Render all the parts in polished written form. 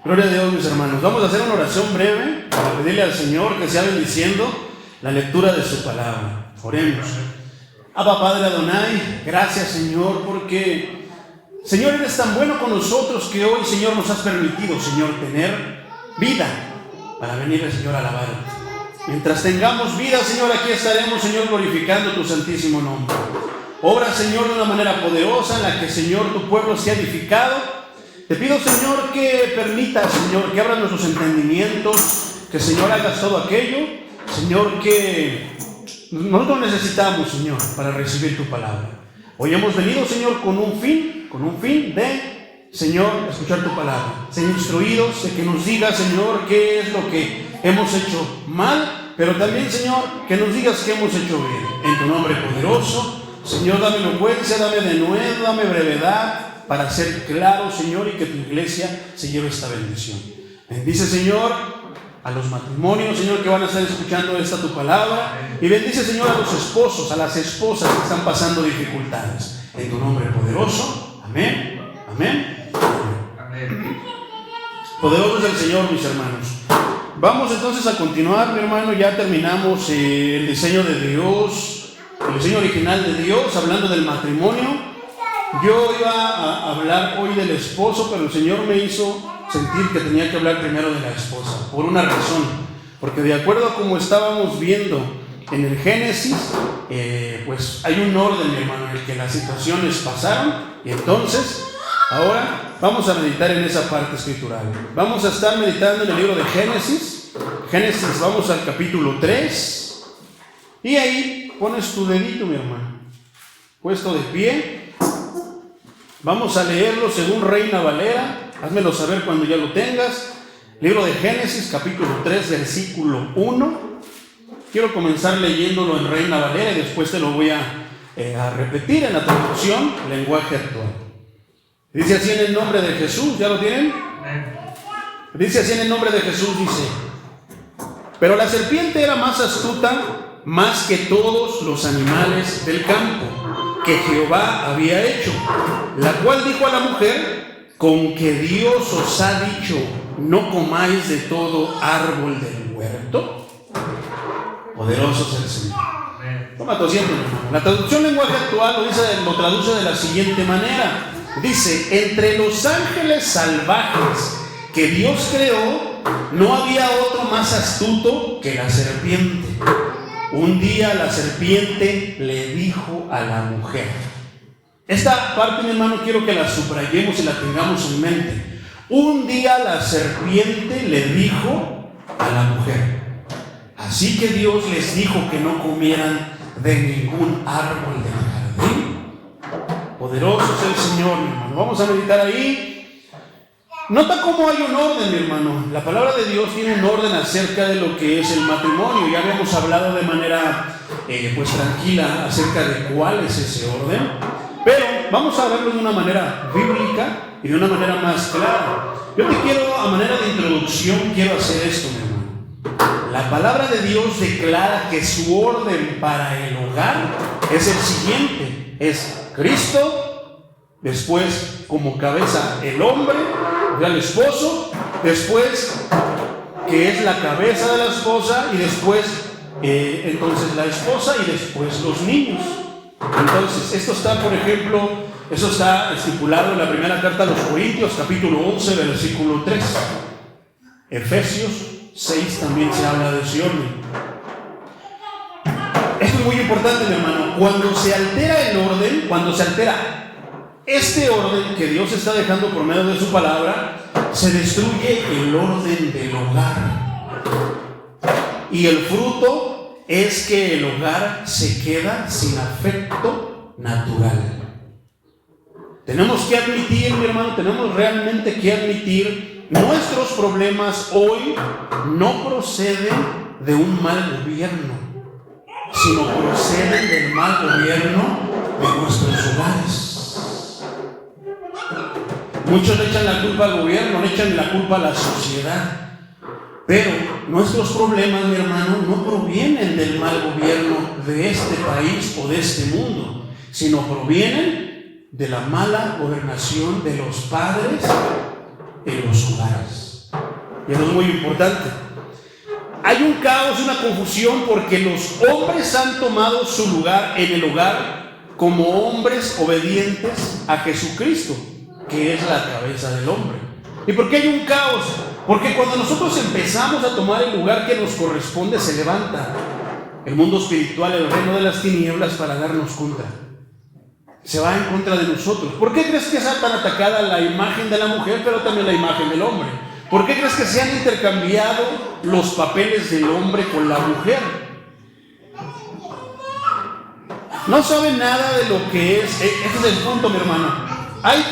Gloria a Dios, mis hermanos. Vamos a hacer una oración breve para pedirle al Señor que sea bendiciendo la lectura de su palabra. Oremos. Abba Padre Adonai, gracias Señor, porque Señor eres tan bueno con nosotros que hoy Señor nos has permitido, Señor, tener vida para venir, Señor, a alabarte. Mientras tengamos vida, Señor, aquí estaremos, Señor, glorificando tu santísimo nombre. Obra, Señor, de una manera poderosa en la que, Señor, tu pueblo sea edificado. Te pido, Señor, que permitas, Señor, que abras nuestros entendimientos, que, Señor, hagas todo aquello, Señor, que nosotros necesitamos, Señor, para recibir tu palabra. Hoy hemos venido, Señor, con un fin de, Señor, escuchar tu palabra, ser instruidos, de que nos digas, Señor, qué es lo que hemos hecho mal, pero también, Señor, que nos digas qué hemos hecho bien. En tu nombre poderoso, Señor, dame elocuencia, dame denuedo, dame brevedad, para ser claro, Señor, y que tu iglesia se lleve esta bendición. Bendice, Señor, a los matrimonios, Señor, que van a estar escuchando esta tu palabra, y bendice, Señor, a los esposos, a las esposas que están pasando dificultades. En tu nombre poderoso, amén, amén, amén. Poderoso es el Señor, mis hermanos. Vamos entonces a continuar, mi hermano. Ya terminamos el diseño de Dios, el diseño original de Dios, hablando del matrimonio. Yo iba a hablar hoy del esposo, pero el Señor me hizo sentir que tenía que hablar primero de la esposa, por una razón, porque de acuerdo a como estábamos viendo en el Génesis, pues hay un orden, mi hermano, en el que las situaciones pasaron, y entonces, ahora vamos a meditar en esa parte escritural. Vamos a estar meditando en el libro de Génesis, vamos al capítulo 3, y ahí pones tu dedito, mi hermano, puesto de pie. Vamos a leerlo según Reina Valera. Házmelo saber cuando ya lo tengas. Libro de Génesis, capítulo 3, versículo 1. Quiero comenzar leyéndolo en Reina Valera y después te lo voy a repetir en la traducción, lenguaje actual. Dice así en el nombre de Jesús. ¿Ya lo tienen? Dice así en el nombre de Jesús, dice: pero la serpiente era más astuta, más que todos los animales del campo que Jehová había hecho, la cual dijo a la mujer: con que Dios os ha dicho, no comáis de todo árbol del huerto. Poderoso es el Señor. Toma tu asiento, hermano. La traducción lenguaje actual lo traduce de la siguiente manera. Dice: entre los ángeles salvajes que Dios creó, no había otro más astuto que la serpiente. Un día la serpiente le dijo a la mujer. Esta parte, mi hermano, quiero que la subrayemos y la tengamos en mente. Un día la serpiente le dijo a la mujer. Así que Dios les dijo que no comieran de ningún árbol del jardín. Poderoso es el Señor, mi hermano. Vamos a meditar ahí. Nota cómo hay un orden, mi hermano. La palabra de Dios tiene un orden acerca de lo que es el matrimonio. Ya habíamos hablado de manera pues tranquila acerca de cuál es ese orden, pero vamos a verlo de una manera bíblica y de una manera más clara. Yo te quiero, a manera de introducción, quiero hacer esto, mi hermano. La palabra de Dios declara que su orden para el hogar es el siguiente: es Cristo, después como cabeza el hombre, el esposo, después que es la cabeza de la esposa, y después entonces la esposa, y después los niños. Entonces esto está, por ejemplo, eso está estipulado en la primera carta a los Corintios, capítulo 11, versículo 3. Efesios 6 también se habla de ese orden. Esto es muy importante, mi hermano. Cuando se altera el orden, cuando se altera este orden que Dios está dejando por medio de su palabra, se destruye el orden del hogar. Y el fruto es que el hogar se queda sin afecto natural. Tenemos que admitir, mi hermano, tenemos realmente que admitir, nuestros problemas hoy no proceden de un mal gobierno, sino proceden del mal gobierno de nuestros hogares. Muchos le echan la culpa al gobierno, le echan la culpa a la sociedad, pero nuestros problemas, mi hermano, no provienen del mal gobierno de este país o de este mundo, sino provienen de la mala gobernación de los padres en los hogares. y eso es muy importante. Hay un caos, una confusión, porque los hombres han tomado su lugar en el hogar como hombres obedientes a Jesucristo, que es la cabeza del hombre. ¿Y por qué hay un caos? Porque cuando nosotros empezamos a tomar el lugar que nos corresponde, se levanta el mundo espiritual, el reino de las tinieblas, para darnos contra. Se va en contra de nosotros. ¿Por qué crees que está tan atacada la imagen de la mujer, pero también la imagen del hombre? ¿Por qué crees que se han intercambiado los papeles del hombre con la mujer? No saben nada de lo que es. Ese es el punto, mi hermano. Hay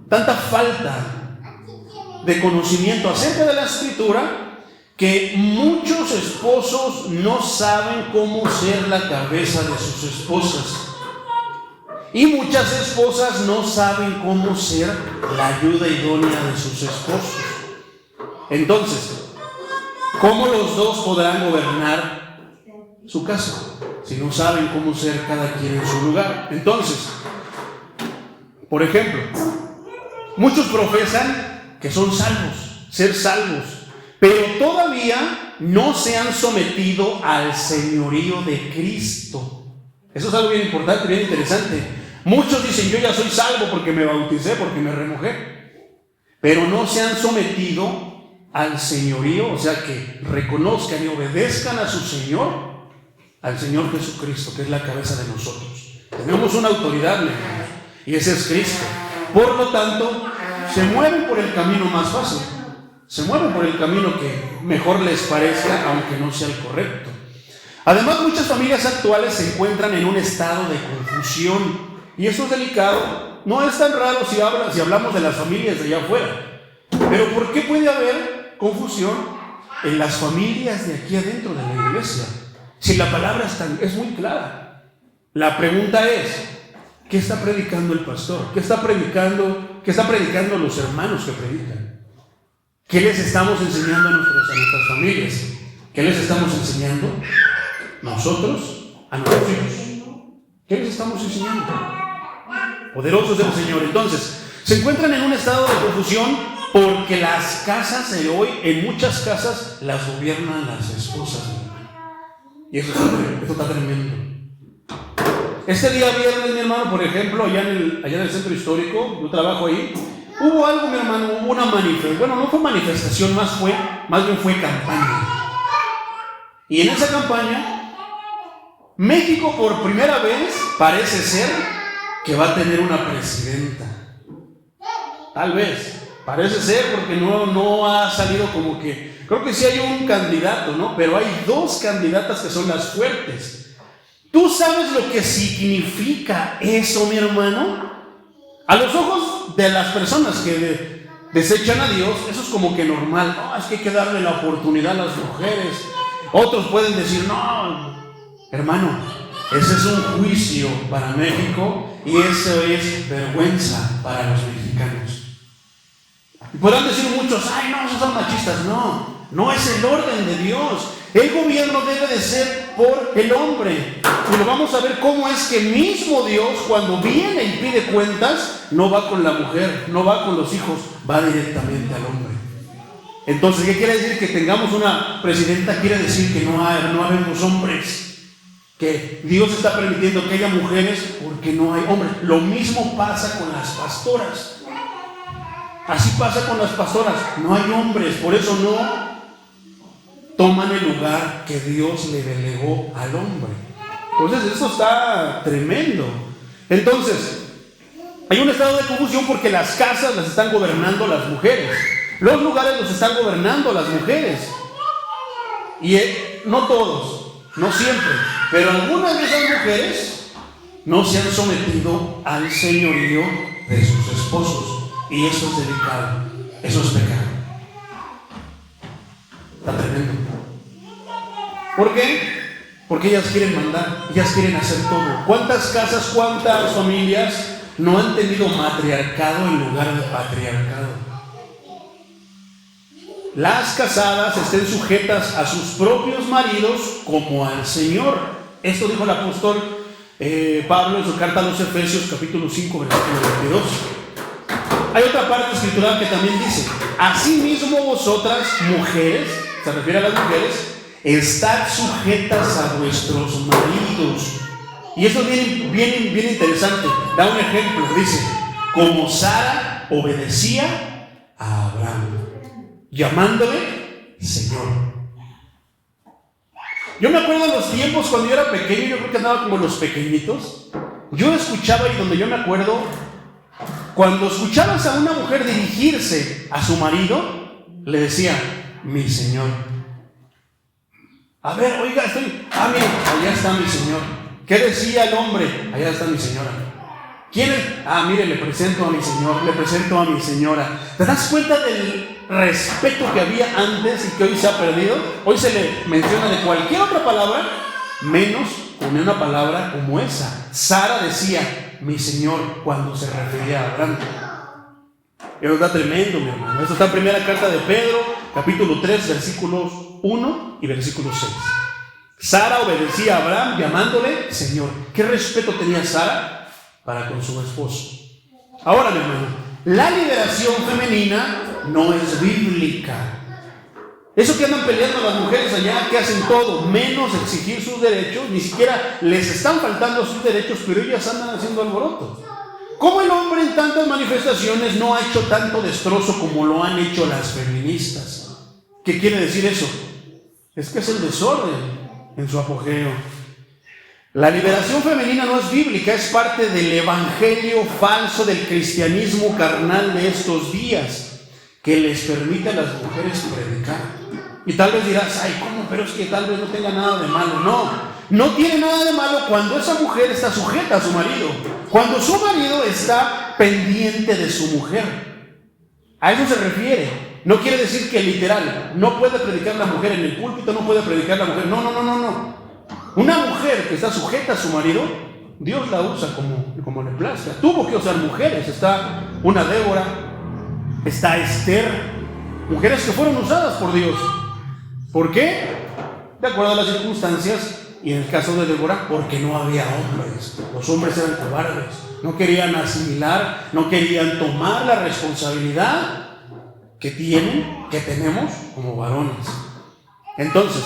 tanta falta de conocimiento acerca de la Escritura, que muchos esposos no saben cómo ser la cabeza de sus esposas. Y muchas esposas no saben cómo ser la ayuda idónea de sus esposos. Entonces, ¿cómo los dos podrán gobernar su casa si no saben cómo ser cada quien en su lugar? Entonces, por ejemplo, muchos profesan que son salvos, ser salvos, pero todavía no se han sometido al señorío de Cristo. Eso es algo bien importante, bien interesante. Muchos dicen, yo ya soy salvo porque me bauticé, porque me remojé, pero no se han sometido al señorío, o sea, que reconozcan y obedezcan a su Señor, al Señor Jesucristo, que es la cabeza de nosotros. Tenemos una autoridad, hermanos, y ese es Cristo. Por lo tanto, se mueven por el camino más fácil, se mueven por el camino que mejor les parezca, aunque no sea el correcto. Además, muchas familias actuales se encuentran en un estado de confusión, y eso es delicado. No es tan raro si hablamos de las familias de allá afuera, pero ¿por qué puede haber confusión en las familias de aquí adentro de la iglesia? Si la palabra es muy clara. La pregunta es, ¿qué está predicando el pastor? ¿Qué está predicando los hermanos que predican? ¿Qué les estamos enseñando a nuestras familias? ¿Qué les estamos enseñando nosotros a nuestros hijos? ¿Qué les estamos enseñando? Poderosos del Señor. Entonces, se encuentran en un estado de confusión porque las casas de hoy, en muchas casas, las gobiernan las esposas. Y eso está tremendo. Este día viernes, mi hermano, por ejemplo, allá en el centro histórico, yo trabajo ahí, hubo algo, mi hermano, hubo una manifestación. Bueno, no fue manifestación, más bien fue campaña. Y en esa campaña, México por primera vez parece ser que va a tener una presidenta. Tal vez, parece ser, porque no ha salido como que, creo que sí hay un candidato, ¿no? Pero hay dos candidatas que son las fuertes. ¿Tú sabes lo que significa eso, mi hermano? A los ojos de las personas que desechan a Dios, eso es como que normal. No, es que hay que darle la oportunidad a las mujeres. Otros pueden decir, no, hermano, ese es un juicio para México y eso es vergüenza para los mexicanos. Y podrán decir muchos, ay, no, esos son machistas. No es el orden de Dios. El gobierno debe de ser por el hombre. Y lo vamos a ver cómo es que mismo Dios, cuando viene y pide cuentas, no va con la mujer, no va con los hijos, va directamente al hombre. Entonces, ¿qué quiere decir? Que tengamos una presidenta quiere decir que no habemos hombres. Que Dios está permitiendo que haya mujeres porque no hay hombres. Lo mismo pasa con las pastoras. Así pasa con las pastoras. No hay hombres, por eso no toman el lugar que Dios le delegó al hombre. Entonces, eso está tremendo. Entonces, hay un estado de confusión porque las casas las están gobernando las mujeres. Los lugares los están gobernando las mujeres. Y no todos, no siempre, pero algunas de esas mujeres no se han sometido al señorío de sus esposos. Y eso es delicado, eso es pecado. Está tremendo. ¿Por qué? Porque ellas quieren mandar, ellas quieren hacer todo. ¿Cuántas casas, cuántas familias no han tenido matriarcado en lugar de patriarcado? Las casadas estén sujetas a sus propios maridos como al Señor. Esto dijo el apóstol Pablo en su carta a los Efesios, capítulo 5, versículo 22. Hay otra parte escritural que también dice: asimismo vosotras, mujeres, se refiere a las mujeres, estad sujetas a vuestros maridos. Y esto es bien interesante. Da un ejemplo, dice: como Sara obedecía a Abraham, llamándole Señor. Yo me acuerdo de los tiempos cuando yo era pequeño, yo creo que andaba como los pequeñitos. Yo escuchaba, y donde yo me acuerdo, cuando escuchabas a una mujer dirigirse a su marido, le decía: mi Señor. A ver, oiga, mire, allá está mi Señor. ¿Qué decía el hombre? Allá está mi señora. ¿Quién es? Mire, le presento a mi Señor, le presento a mi señora. ¿Te das cuenta del respeto que había antes y que hoy se ha perdido? Hoy se le menciona de cualquier otra palabra, menos con una palabra como esa. Sara decía: mi Señor, cuando se refería a Abraham. Eso está tremendo, mi hermano. Esto está en primera carta de Pedro, capítulo 3, versículos 1 y versículo 6. Sara obedecía a Abraham llamándole Señor. ¿Qué respeto tenía Sara para con su esposo? Ahora, mi hermano, la liberación femenina no es bíblica. Eso que andan peleando las mujeres allá, que hacen todo menos exigir sus derechos, ni siquiera les están faltando sus derechos, pero ellas andan haciendo alboroto. ¿Cómo el hombre en tantas manifestaciones no ha hecho tanto destrozo como lo han hecho las feministas? ¿Qué quiere decir eso? Es que es el desorden en su apogeo. La liberación femenina no es bíblica, es parte del evangelio falso del cristianismo carnal de estos días, que les permite a las mujeres predicar. Y tal vez dirás: ay, ¿cómo? Pero es que tal vez no tenga nada de malo. No tiene nada de malo cuando esa mujer está sujeta a su marido, cuando su marido está pendiente de su mujer. A eso se refiere. No quiere decir que literal, no puede predicar la mujer en el púlpito, no puede predicar la mujer. No. Una mujer que está sujeta a su marido, Dios la usa como le plazca. Tuvo que usar mujeres. Está una Débora, está Esther, mujeres que fueron usadas por Dios. ¿Por qué? De acuerdo a las circunstancias. Y en el caso de Débora, porque no había hombres. Los hombres eran cobardes, no querían asimilar, no querían tomar la responsabilidad que tenemos como varones. Entonces,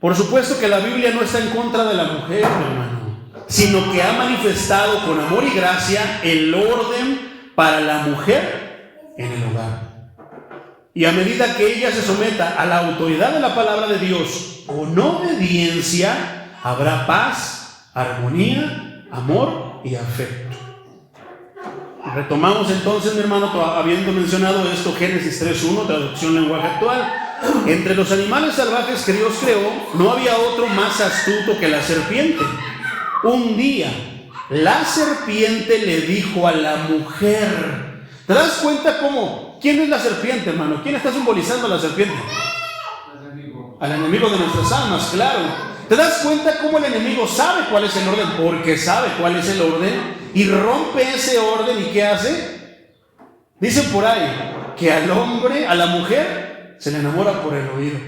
por supuesto que la Biblia no está en contra de la mujer, hermano, sino que ha manifestado con amor y gracia el orden para la mujer en el hogar. Y a medida que ella se someta a la autoridad de la palabra de Dios con obediencia, habrá paz, armonía, amor y afecto. Retomamos entonces, mi hermano, habiendo mencionado esto, Génesis 3:1, traducción lenguaje actual. Entre los animales salvajes que Dios creó, no había otro más astuto que la serpiente. Un día, la serpiente le dijo a la mujer. ¿Te das cuenta cómo? ¿Quién es la serpiente, hermano? ¿Quién está simbolizando a la serpiente? Al enemigo de nuestras almas, claro. ¿Te das cuenta cómo el enemigo sabe cuál es el orden? Porque sabe cuál es el orden y rompe ese orden. ¿Y qué hace? Dicen por ahí que al hombre, a la mujer, se le enamora por el oído,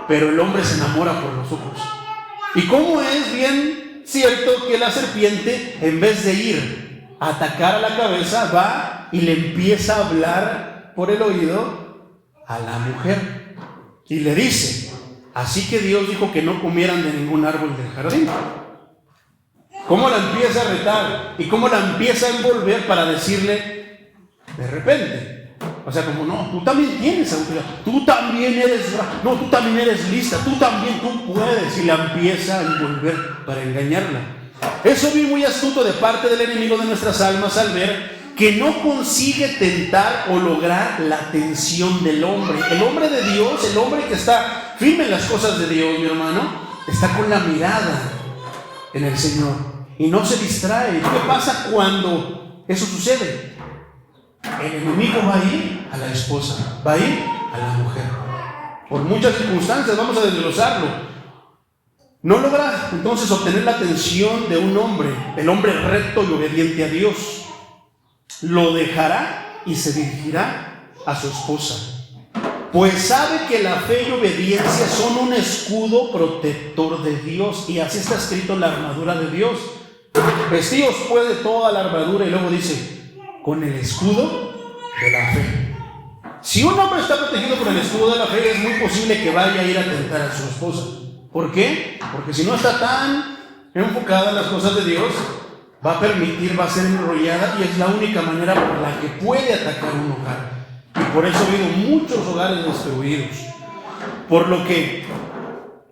pero el hombre se enamora por los ojos. ¿Y cómo es bien cierto que la serpiente, en vez de ir a atacar a la cabeza, va y le empieza a hablar por el oído a la mujer? Y le dice: así que Dios dijo que no comieran de ningún árbol del jardín. ¿Cómo la empieza a retar? ¿Y cómo la empieza a envolver para decirle de repente? O sea, como: no, tú también tienes autoridad, tú también eres lista, tú puedes. Y la empieza a envolver para engañarla. Eso vi muy astuto de parte del enemigo de nuestras almas al ver que no consigue tentar o lograr la atención del hombre. El hombre de Dios, el hombre que está firme en las cosas de Dios, mi hermano, está con la mirada en el Señor y no se distrae. ¿Qué pasa cuando eso sucede? El enemigo va a ir a la esposa, va a ir a la mujer. Por muchas circunstancias, vamos a desglosarlo. No logra entonces obtener la atención de un hombre, el hombre recto y obediente a Dios. Lo dejará y se dirigirá a su esposa, pues sabe que la fe y obediencia son un escudo protector de Dios. Y así está escrito en la armadura de Dios: vestíos pues de toda la armadura. Y luego dice: con el escudo de la fe. Si un hombre está protegido con el escudo de la fe, es muy posible que vaya a ir a tentar a su esposa. ¿Por qué? Porque si no está tan enfocada en las cosas de Dios, va a ser enrollada, y es la única manera por la que puede atacar un hogar. Y por eso ha habido muchos hogares destruidos. Por lo que,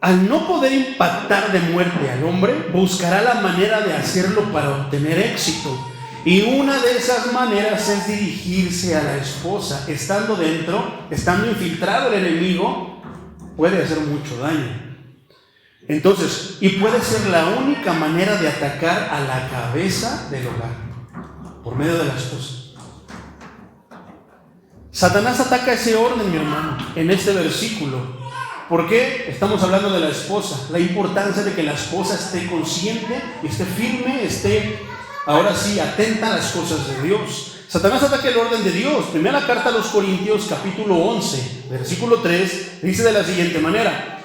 al no poder impactar de muerte al hombre, buscará la manera de hacerlo para obtener éxito. Y una de esas maneras es dirigirse a la esposa. Estando dentro, estando infiltrado el enemigo, puede hacer mucho daño. Entonces, y puede ser la única manera de atacar a la cabeza del hogar, por medio de la esposa. Satanás ataca ese orden, mi hermano, en este versículo. ¿Por qué? Estamos hablando de la esposa, la importancia de que la esposa esté consciente, esté firme, esté, ahora sí, atenta a las cosas de Dios. Satanás ataca el orden de Dios. Primera carta a los Corintios, capítulo 11, versículo 3, dice de la siguiente manera: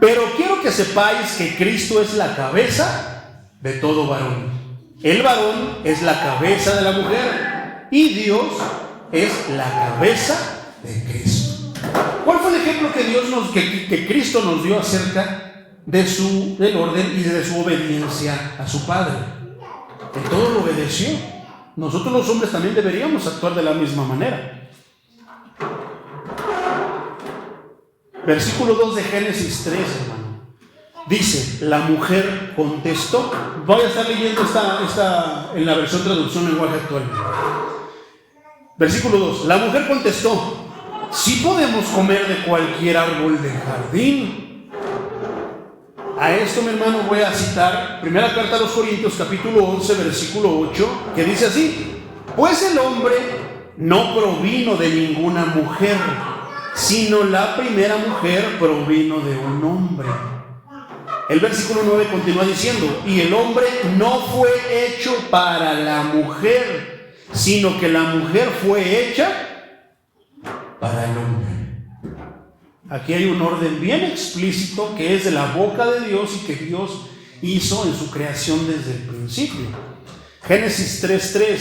pero quiero que sepáis que Cristo es la cabeza de todo varón. El varón es la cabeza de la mujer y Dios es la cabeza de Cristo. ¿Cuál fue el ejemplo que Cristo nos dio acerca del orden y de su obediencia a su Padre? En todo lo obedeció. Nosotros los hombres también deberíamos actuar de la misma manera. Versículo 2 de Génesis 3, hermano. Dice, la mujer contestó. Voy a estar leyendo esta en la versión traducción lenguaje actual. Versículo 2. La mujer contestó: sí podemos comer de cualquier árbol del jardín. A esto, mi hermano, voy a citar primera carta a los Corintios, capítulo 11, versículo 8, que dice así: pues el hombre no provino de ninguna mujer, sino la primera mujer provino de un hombre. El versículo 9 continúa diciendo: y el hombre no fue hecho para la mujer, sino que la mujer fue hecha para el hombre. Aquí hay un orden bien explícito que es de la boca de Dios y que Dios hizo en su creación desde el principio. Génesis 3:3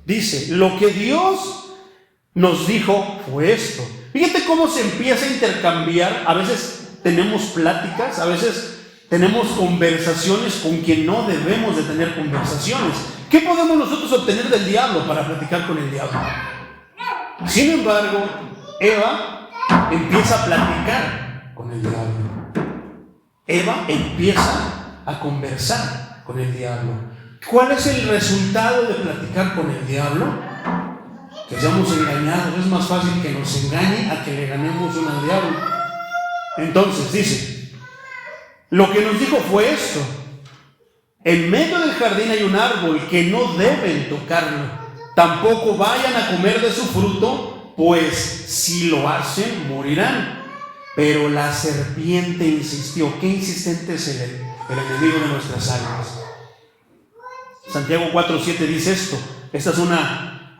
dice: lo que Dios nos dijo fue esto. Fíjate cómo se empieza a intercambiar. A veces tenemos pláticas, a veces tenemos conversaciones con quien no debemos de tener conversaciones. ¿Qué podemos nosotros obtener del diablo para platicar con el diablo? Sin embargo, Eva empieza a platicar con el diablo. Eva empieza a conversar con el diablo. ¿Cuál es el resultado de platicar con el diablo? Que seamos engañados. Es más fácil que nos engañe a que le ganemos uno al diablo. Entonces dice, lo que nos dijo fue esto: en medio del jardín hay un árbol que no deben tocarlo, tampoco vayan a comer de su fruto, pues si lo hacen morirán. Pero la serpiente insistió. ¿Qué insistente es el enemigo de nuestras almas? Santiago 4:7 dice esto. Esta es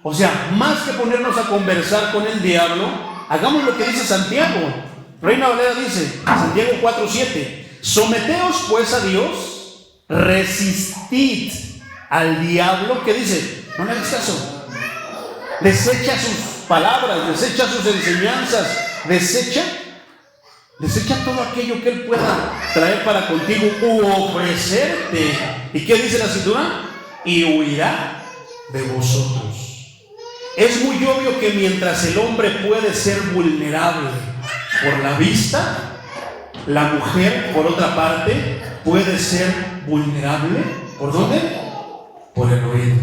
o sea, más que ponernos a conversar con el diablo, hagamos lo que dice Santiago. Reina Valera dice, Santiago 4:7: someteos pues a Dios, resistid al diablo. ¿Qué dice? No le hagas caso. Desecha sus palabras, desecha sus enseñanzas, desecha todo aquello que él pueda traer para contigo u ofrecerte. ¿Y qué dice la escritura? Y huirá de vosotros. Es muy obvio que mientras el hombre puede ser vulnerable por la vista, la mujer, por otra parte, puede ser vulnerable. ¿Por dónde? Por el oído.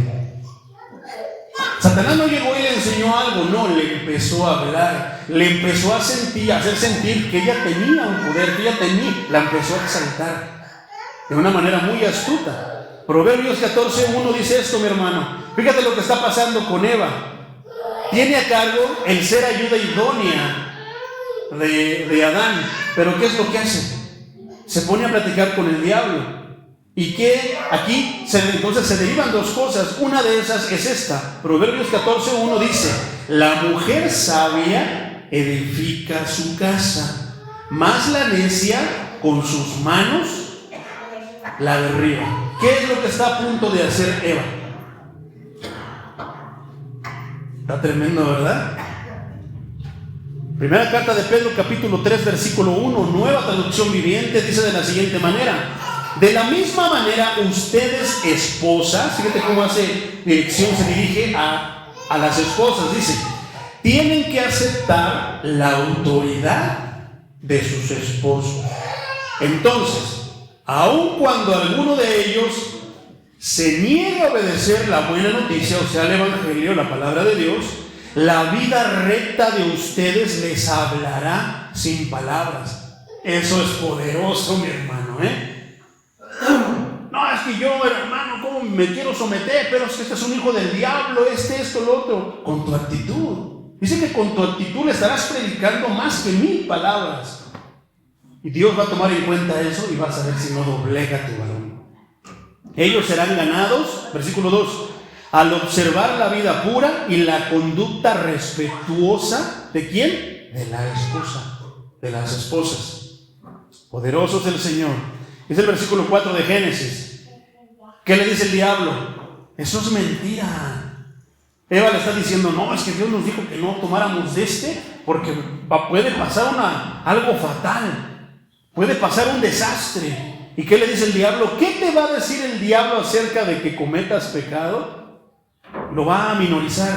Satanás no llegó y le enseñó algo, no, le empezó a hablar, le empezó a hacer sentir que ella tenía un poder, que ella la empezó a exaltar de una manera muy astuta. Proverbios 14:1 dice esto, mi hermano. Fíjate lo que está pasando con Eva. Tiene a cargo el ser ayuda idónea de Adán, pero ¿qué es lo que hace? Se pone a platicar con el diablo. ¿Y qué? Aquí entonces se derivan dos cosas. Una de esas es esta. Proverbios 14:1 dice: la mujer sabia edifica su casa, mas la necia con sus manos la derriba. ¿Qué es lo que está a punto de hacer Eva? Está tremendo, ¿verdad? Primera carta de Pedro, capítulo 3, versículo 1, Nueva Traducción Viviente, dice de la siguiente manera: de la misma manera, ustedes esposas, fíjate cómo hace dirección, se dirige a las esposas, dice, tienen que aceptar la autoridad de sus esposos. Entonces, aun cuando alguno de ellos se niega a obedecer la buena noticia, o sea, el evangelio, la palabra de Dios, la vida recta de ustedes les hablará sin palabras. Eso es poderoso, mi hermano, No, es que yo, hermano, ¿cómo me quiero someter? Pero es que este es un hijo del diablo, esto, lo otro. Con tu actitud. Dice que con tu actitud le estarás predicando más que 1000 palabras. Y Dios va a tomar en cuenta eso y vas a ver si no doblega tu varón. Ellos serán ganados, versículo 2, al observar la vida pura y la conducta respetuosa, ¿de quién? De la esposa, de las esposas. Poderoso es el Señor. Es el versículo 4 de Génesis. ¿Qué le dice el diablo? Eso es mentira. Eva le está diciendo, no, es que Dios nos dijo que no tomáramos de porque puede pasar algo fatal, puede pasar un desastre. ¿Y qué le dice el diablo? ¿Qué te va a decir el diablo acerca de que cometas pecado? Lo va a minorizar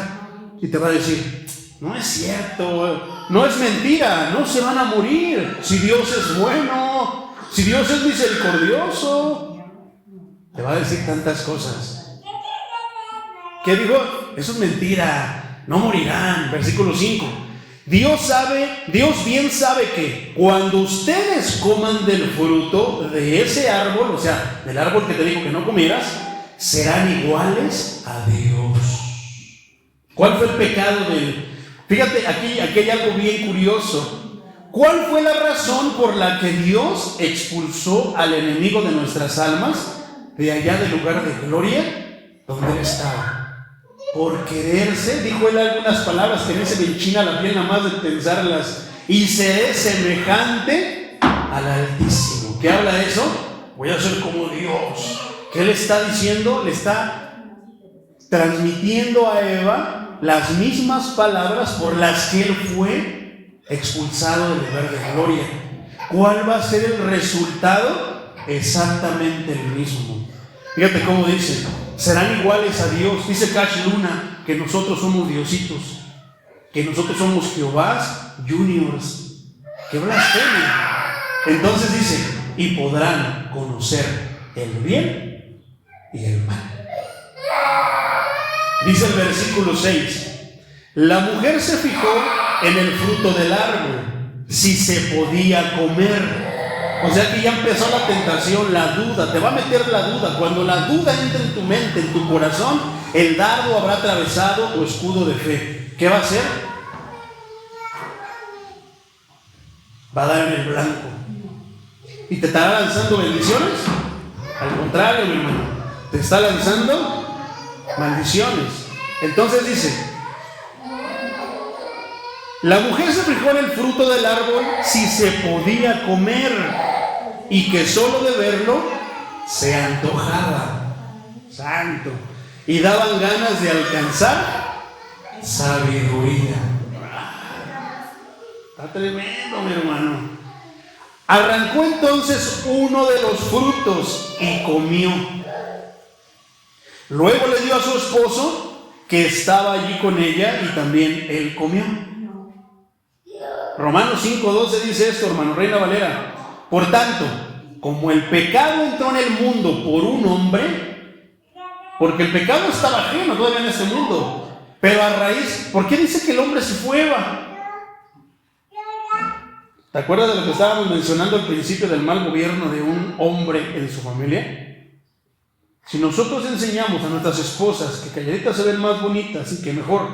y te va a decir, no es cierto, no es mentira, no se van a morir. Si Dios es bueno, si Dios es misericordioso, te va a decir tantas cosas. ¿Qué dijo? Eso es mentira, no morirán. Versículo 5. Dios bien sabe que cuando ustedes coman del fruto de ese árbol, o sea, del árbol que te dijo que no comieras, serán iguales a Dios. ¿Cuál fue el pecado Fíjate, aquí hay algo bien curioso. ¿Cuál fue la razón por la que Dios expulsó al enemigo de nuestras almas de allá del lugar de gloria donde él estaba? Por quererse, dijo él algunas palabras que a mí se me enchina la piel nada más de pensarlas, y seré semejante al Altísimo. ¿Qué habla de eso? Voy a ser como Dios. ¿Qué le está diciendo? Le está transmitiendo a Eva las mismas palabras por las que él fue expulsado del lugar de gloria. ¿Cuál va a ser el resultado? Exactamente el mismo. Fíjate cómo dice, serán iguales a Dios. Dice Cash Luna que nosotros somos diositos, que nosotros somos Jehovás Juniors. ¡Qué blasfemia! Entonces dice, y podrán conocer el bien y el mal. Dice el versículo 6, la mujer se fijó en el fruto del árbol, si se podía comer. O sea que ya empezó la tentación, la duda, te va a meter la duda. Cuando la duda entra en tu mente, en tu corazón, el dardo habrá atravesado tu escudo de fe. ¿Qué va a hacer? Va a dar en el blanco. ¿Y te estará lanzando bendiciones? Al contrario, mi hermano, te está lanzando maldiciones. Entonces dice, la mujer se fijó en el fruto del árbol si se podía comer, y que solo de verlo se antojaba. Santo. Y daban ganas de alcanzar sabiduría. Está tremendo, mi hermano. Arrancó entonces uno de los frutos y comió. Luego le dio a su esposo, que estaba allí con ella, y también él comió. Romanos 5:12 dice esto, hermano, Reina Valera. Por tanto, como el pecado entró en el mundo por un hombre, porque el pecado estaba ajeno todavía en este mundo, pero a raíz, ¿por qué dice que el hombre se fue, Eva? ¿Te acuerdas de lo que estábamos mencionando al principio del mal gobierno de un hombre en su familia? Si nosotros enseñamos a nuestras esposas que calladitas se ven más bonitas y que mejor,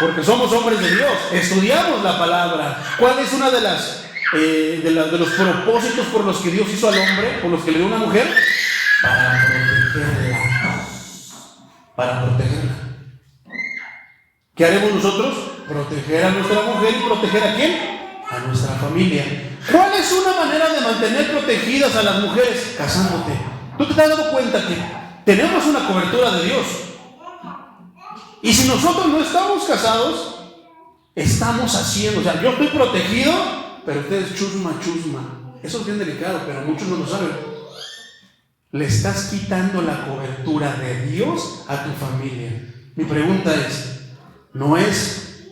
porque somos hombres de Dios, estudiamos la palabra. ¿Cuál es una de los propósitos por los que Dios hizo al hombre, por los que le dio una mujer? Para protegerla. ¿Qué haremos nosotros? Proteger a nuestra mujer. ¿Y proteger a quién? A nuestra familia. ¿Cuál es una manera de mantener protegidas a las mujeres? Casándote. ¿Tú te has dado cuenta que tenemos una cobertura de Dios? Y si nosotros no estamos casados, estamos haciendo, o sea, yo estoy protegido, pero ustedes chusma. Eso es bien delicado, pero muchos no lo saben. Le estás quitando la cobertura de Dios a tu familia. Mi pregunta es, ¿no es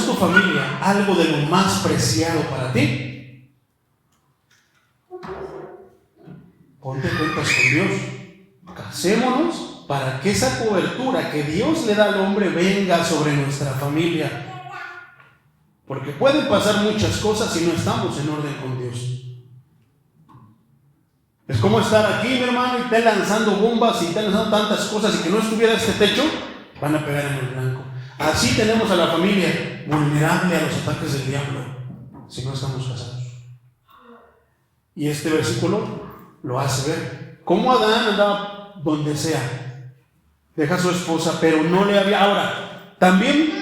tu familia algo de lo más preciado para ti? Ponte cuentas con Dios. Casémonos para que esa cobertura que Dios le da al hombre venga sobre nuestra familia. Porque pueden pasar muchas cosas si no estamos en orden con Dios. Es como estar aquí, mi hermano, y esté lanzando bombas y esté lanzando tantas cosas, y que no estuviera este techo, van a pegar en el blanco. Así tenemos a la familia vulnerable a los ataques del diablo, si no estamos casados. Y este versículo lo hace ver. Como Adán andaba donde sea, deja a su esposa, pero no le había. Ahora, también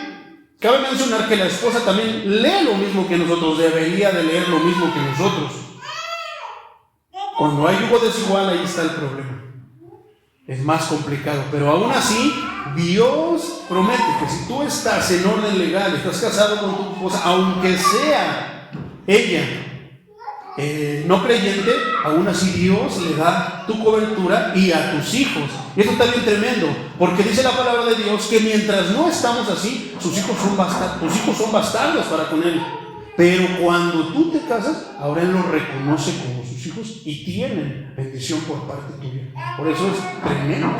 cabe mencionar que la esposa también lee lo mismo que nosotros, debería de leer lo mismo que nosotros. Cuando hay yugo desigual, ahí está el problema. Es más complicado, pero aún así, Dios promete que si tú estás en orden legal, estás casado con tu esposa, aunque sea ella no creyente, aún así Dios le da tu cobertura y a tus hijos. Y eso está bien tremendo, porque dice la palabra de Dios que mientras no estamos así, tus hijos son bastardos para con Él. Pero cuando tú te casas, ahora Él los reconoce como sus hijos y tienen bendición por parte tuya. Por eso es tremendo.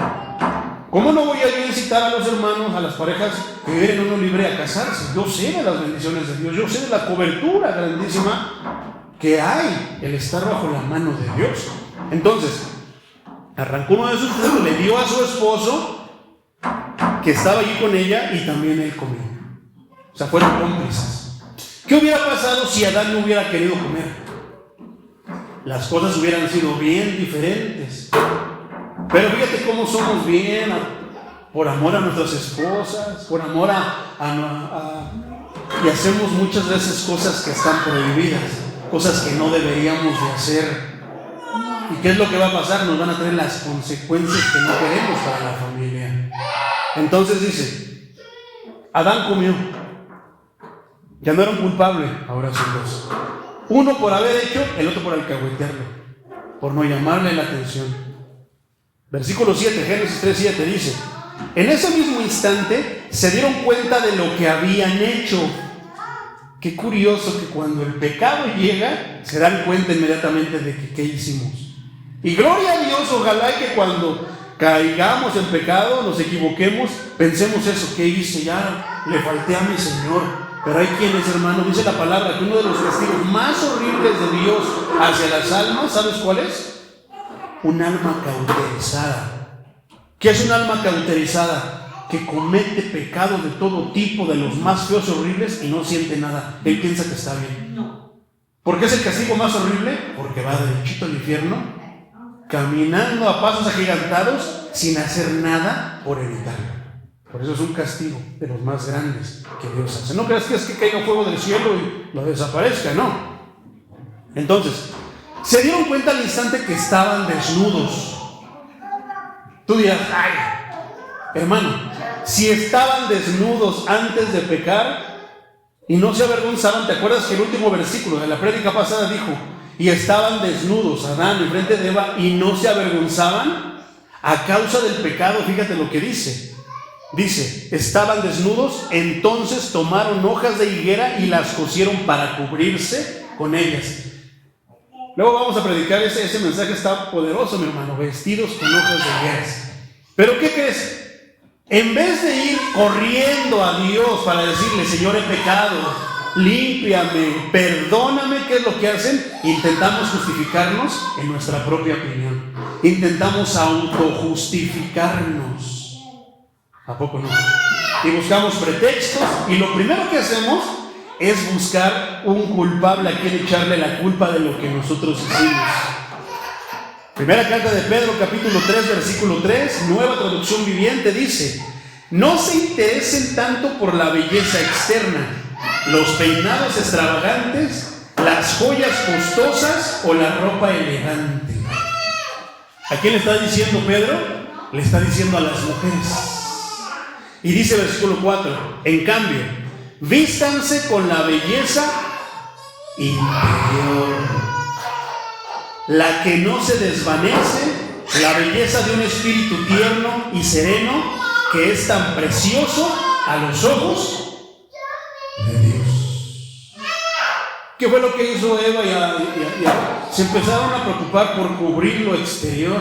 ¿Cómo no voy a yo incitar a los hermanos, a las parejas que viven en unión libre a casarse? Yo sé de las bendiciones de Dios, yo sé de la cobertura grandísima que hay el estar bajo la mano de Dios. Entonces, arrancó uno de sus frutos, le dio a su esposo que estaba allí con ella y también él comió. O sea, fueron cómplices. ¿Qué hubiera pasado si Adán no hubiera querido comer? Las cosas hubieran sido bien diferentes. Pero fíjate cómo somos bien, por amor a nuestras esposas, por amor y hacemos muchas veces cosas que están prohibidas, cosas que no deberíamos de hacer. ¿Y qué es lo que va a pasar? Nos van a traer las consecuencias que no queremos para la familia. Entonces dice, Adán comió. Ya no era un culpable, ahora son dos. Uno por haber hecho, el otro por alcahuetearlo, por no llamarle la atención. Versículo 7, Génesis 3:7 dice: en ese mismo instante se dieron cuenta de lo que habían hecho. Qué curioso que cuando el pecado llega, se dan cuenta inmediatamente de que qué hicimos. Y gloria a Dios, ojalá que cuando caigamos en pecado, nos equivoquemos, pensemos eso, ¿qué hice? Ya le falté a mi Señor. Pero hay quienes, hermano, dice la palabra que uno de los castigos más horribles de Dios hacia las almas, ¿sabes cuál es? Un alma cauterizada. ¿Qué es un alma cauterizada? Que comete pecados de todo tipo, de los más feos y horribles, y no siente nada. Él piensa que está bien. ¿Por qué es el castigo más horrible? Porque va derechito al infierno, caminando a pasos agigantados, sin hacer nada por evitarlo. Por eso es un castigo de los más grandes que Dios hace. No creas que es que caiga fuego del cielo y lo desaparezca, no. Entonces, se dieron cuenta al instante que estaban desnudos. Tú dirás, ay, hermano, si estaban desnudos antes de pecar y no se avergonzaban, ¿te acuerdas que el último versículo de la prédica pasada dijo, y estaban desnudos Adán en frente de Eva y no se avergonzaban a causa del pecado? Fíjate lo que dice. Dice, estaban desnudos, entonces tomaron hojas de higuera y las cosieron para cubrirse con ellas. Luego vamos a predicar ese mensaje, está poderoso, mi hermano, vestidos con hojas de higueras. Pero ¿qué crees? En vez de ir corriendo a Dios para decirle, Señor, he pecado, límpiame, perdóname, ¿qué es lo que hacen? Intentamos justificarnos en nuestra propia opinión. Intentamos autojustificarnos. ¿A poco no? Y buscamos pretextos, y lo primero que hacemos es buscar un culpable a quien echarle la culpa de lo que nosotros hicimos. Primera carta de Pedro, capítulo 3, versículo 3, Nueva Traducción Viviente, dice: no se interesen tanto por la belleza externa, los peinados extravagantes, las joyas costosas o la ropa elegante. ¿A quién le está diciendo Pedro? le está diciendo a las mujeres. Y dice el versículo 4, en cambio, vístanse con la belleza interior, la que no se desvanece, la belleza de un espíritu tierno y sereno, que es tan precioso a los ojos de Dios. ¿Qué fue lo que hizo Eva? Se empezaron a preocupar por cubrir lo exterior.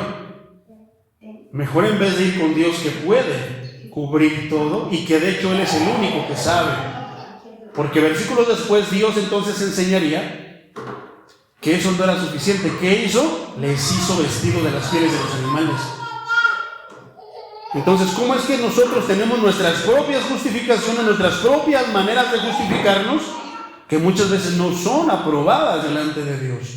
Mejor, en vez de ir con Dios, que puede cubrir todo y que de hecho Él es el único que sabe. Porque versículos después Dios entonces enseñaría que eso no era suficiente. ¿Qué hizo? Les hizo vestido de las pieles de los animales. Entonces, ¿cómo es que nosotros tenemos nuestras propias justificaciones, nuestras propias maneras de justificarnos, que muchas veces no son aprobadas delante de Dios?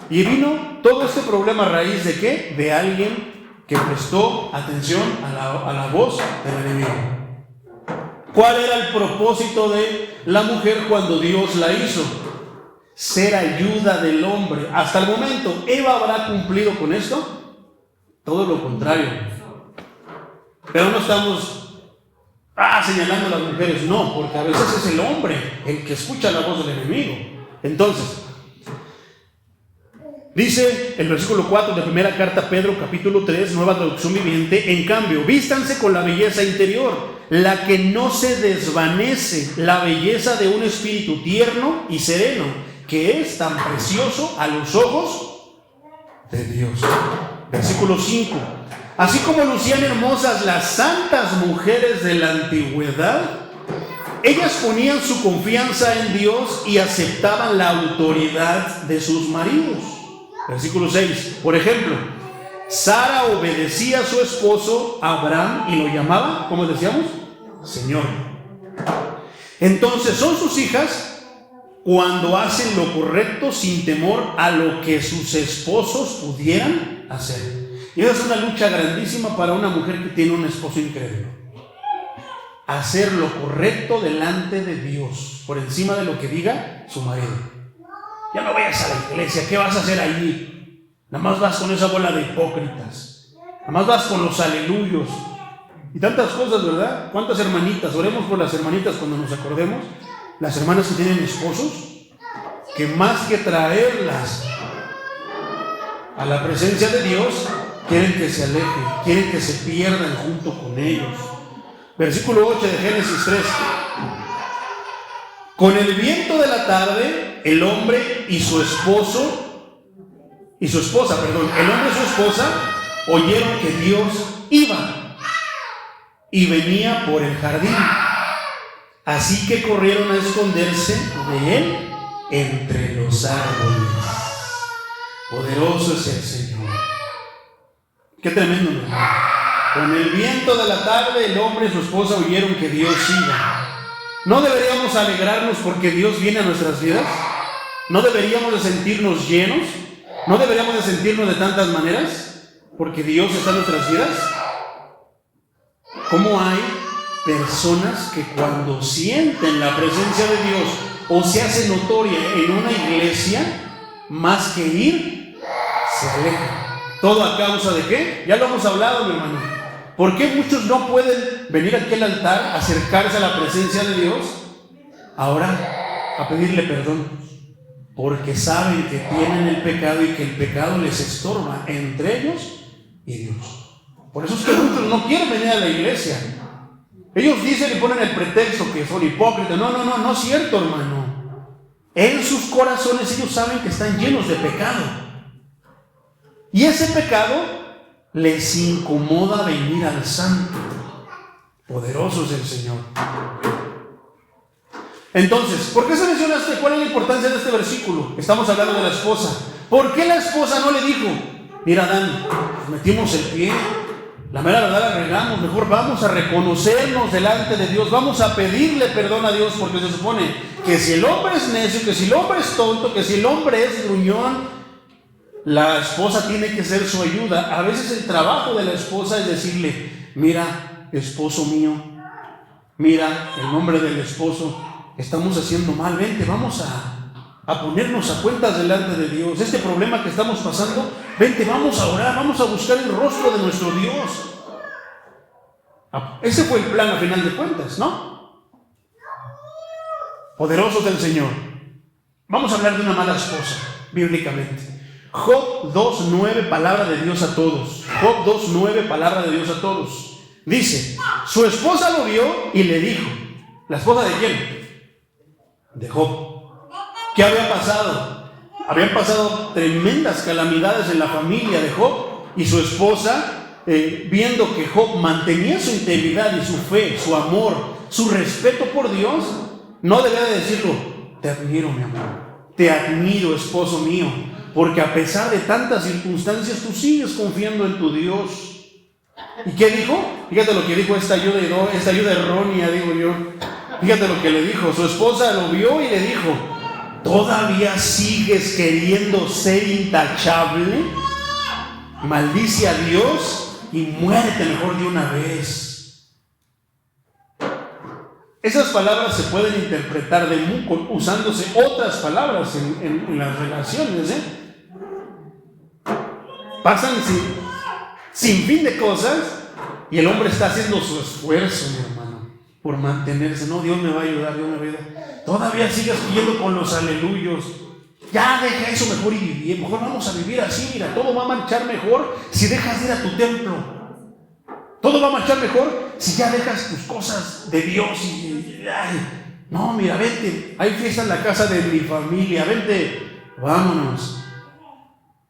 Y vino todo este problema a raíz de ¿qué? De alguien que prestó atención a la voz del enemigo. ¿Cuál era el propósito de la mujer cuando Dios la hizo? Ser ayuda del hombre. Hasta el momento, ¿Eva habrá cumplido con esto? Todo lo contrario. Pero no estamos señalando a las mujeres, no, porque a veces es el hombre el que escucha la voz del enemigo. Entonces, dice el versículo 4 de primera carta a Pedro, capítulo 3, nueva traducción viviente, en cambio, vístanse con la belleza interior, la que no se desvanece, la belleza de un espíritu tierno y sereno, que es tan precioso a los ojos de Dios. Versículo 5, así como lucían hermosas las santas mujeres de la antigüedad, ellas ponían su confianza en Dios y aceptaban la autoridad de sus maridos. Versículo 6, por ejemplo, Sara obedecía a su esposo Abraham y lo llamaba, ¿cómo decíamos? Señor. Entonces son sus hijas cuando hacen lo correcto sin temor a lo que sus esposos pudieran hacer. Y esa es una lucha grandísima para una mujer que tiene un esposo incrédulo. Hacer lo correcto delante de Dios, por encima de lo que diga su marido. Ya no vayas a la iglesia, ¿qué vas a hacer allí? Nada más vas con esa bola de hipócritas, nada más vas con los aleluyos y tantas cosas, ¿verdad? ¿Cuántas hermanitas? Oremos por las hermanitas cuando nos acordemos, las hermanas que tienen esposos, que más que traerlas a la presencia de Dios, quieren que se alejen, quieren que se pierdan junto con ellos. Versículo 8 de Génesis 3. Con el viento de la tarde, el hombre y su esposa, el hombre y su esposa oyeron que Dios iba y venía por el jardín. Así que corrieron a esconderse de él entre los árboles. Poderoso es el Señor. Qué tremendo, mi hermano. Con el viento de la tarde, el hombre y su esposa oyeron que Dios iba. ¿No deberíamos alegrarnos porque Dios viene a nuestras vidas? ¿No deberíamos de sentirnos llenos? ¿No deberíamos de sentirnos de tantas maneras porque Dios está en nuestras vidas? ¿Cómo hay personas que cuando sienten la presencia de Dios o se hace notoria en una iglesia, más que ir, se alejan? ¿Todo a causa de qué? Ya lo hemos hablado, mi hermano. ¿Por qué muchos no pueden venir aquí al altar, acercarse a la presencia de Dios, ahora a pedirle perdón? Porque saben que tienen el pecado y que el pecado les estorba entre ellos y Dios. Por eso es que muchos no quieren venir a la iglesia. Ellos dicen y ponen el pretexto que son hipócritas. No es cierto, hermano. En sus corazones ellos saben que están llenos de pecado. Y ese pecado les incomoda venir al santo. Poderoso es el Señor. Entonces, ¿por qué se menciona cuál es la importancia de este versículo? Estamos hablando de la esposa. ¿Por qué la esposa no le dijo: mira, Adán, metimos el pie, la mera verdad la regamos, mejor vamos a reconocernos delante de Dios, vamos a pedirle perdón a Dios? Porque se supone que si el hombre es necio, que si el hombre es tonto, que si el hombre es gruñón, la esposa tiene que ser su ayuda. A veces el trabajo de la esposa es decirle: mira, esposo mío, mira, en nombre del esposo estamos haciendo mal, vente, vamos a a ponernos a cuentas delante de Dios. Este problema que estamos pasando, vente, vamos a orar, vamos a buscar el rostro de nuestro Dios. Ese fue el plan a final de cuentas, ¿no? Poderosos del Señor. Vamos a hablar de una mala esposa, bíblicamente. Job 2:9, palabra de Dios a todos. Job 2:9, palabra de Dios a todos. Dice, su esposa lo vio y le dijo. ¿La esposa de quién? De Job. ¿Qué había pasado? Habían pasado tremendas calamidades en la familia de Job, y su esposa, viendo que Job mantenía su integridad y su fe, su amor, su respeto por Dios, no debía de decirlo, te admiro, mi amor, te admiro, esposo mío, porque a pesar de tantas circunstancias tú sigues confiando en tu Dios. ¿Y qué dijo? Fíjate lo que dijo esta ayuda errónea, digo yo. Fíjate lo que le dijo. Su esposa lo vio y le dijo, ¿todavía sigues queriendo ser intachable? Maldice a Dios y muérete mejor de una vez. Esas palabras se pueden interpretar usándose otras palabras en las relaciones, Pasan sin fin de cosas y el hombre está haciendo su esfuerzo, mi hermano, por mantenerse. No, Dios me va a ayudar, Dios me va a ayudar. Todavía sigues pidiendo con los aleluyos. Ya deja eso mejor y vivir. Mejor vamos a vivir así, mira, todo va a marchar mejor si dejas de ir a tu templo. Todo va a marchar mejor si ya dejas tus cosas de Dios no, mira, vente, hay fiesta en la casa de mi familia, vente, vámonos.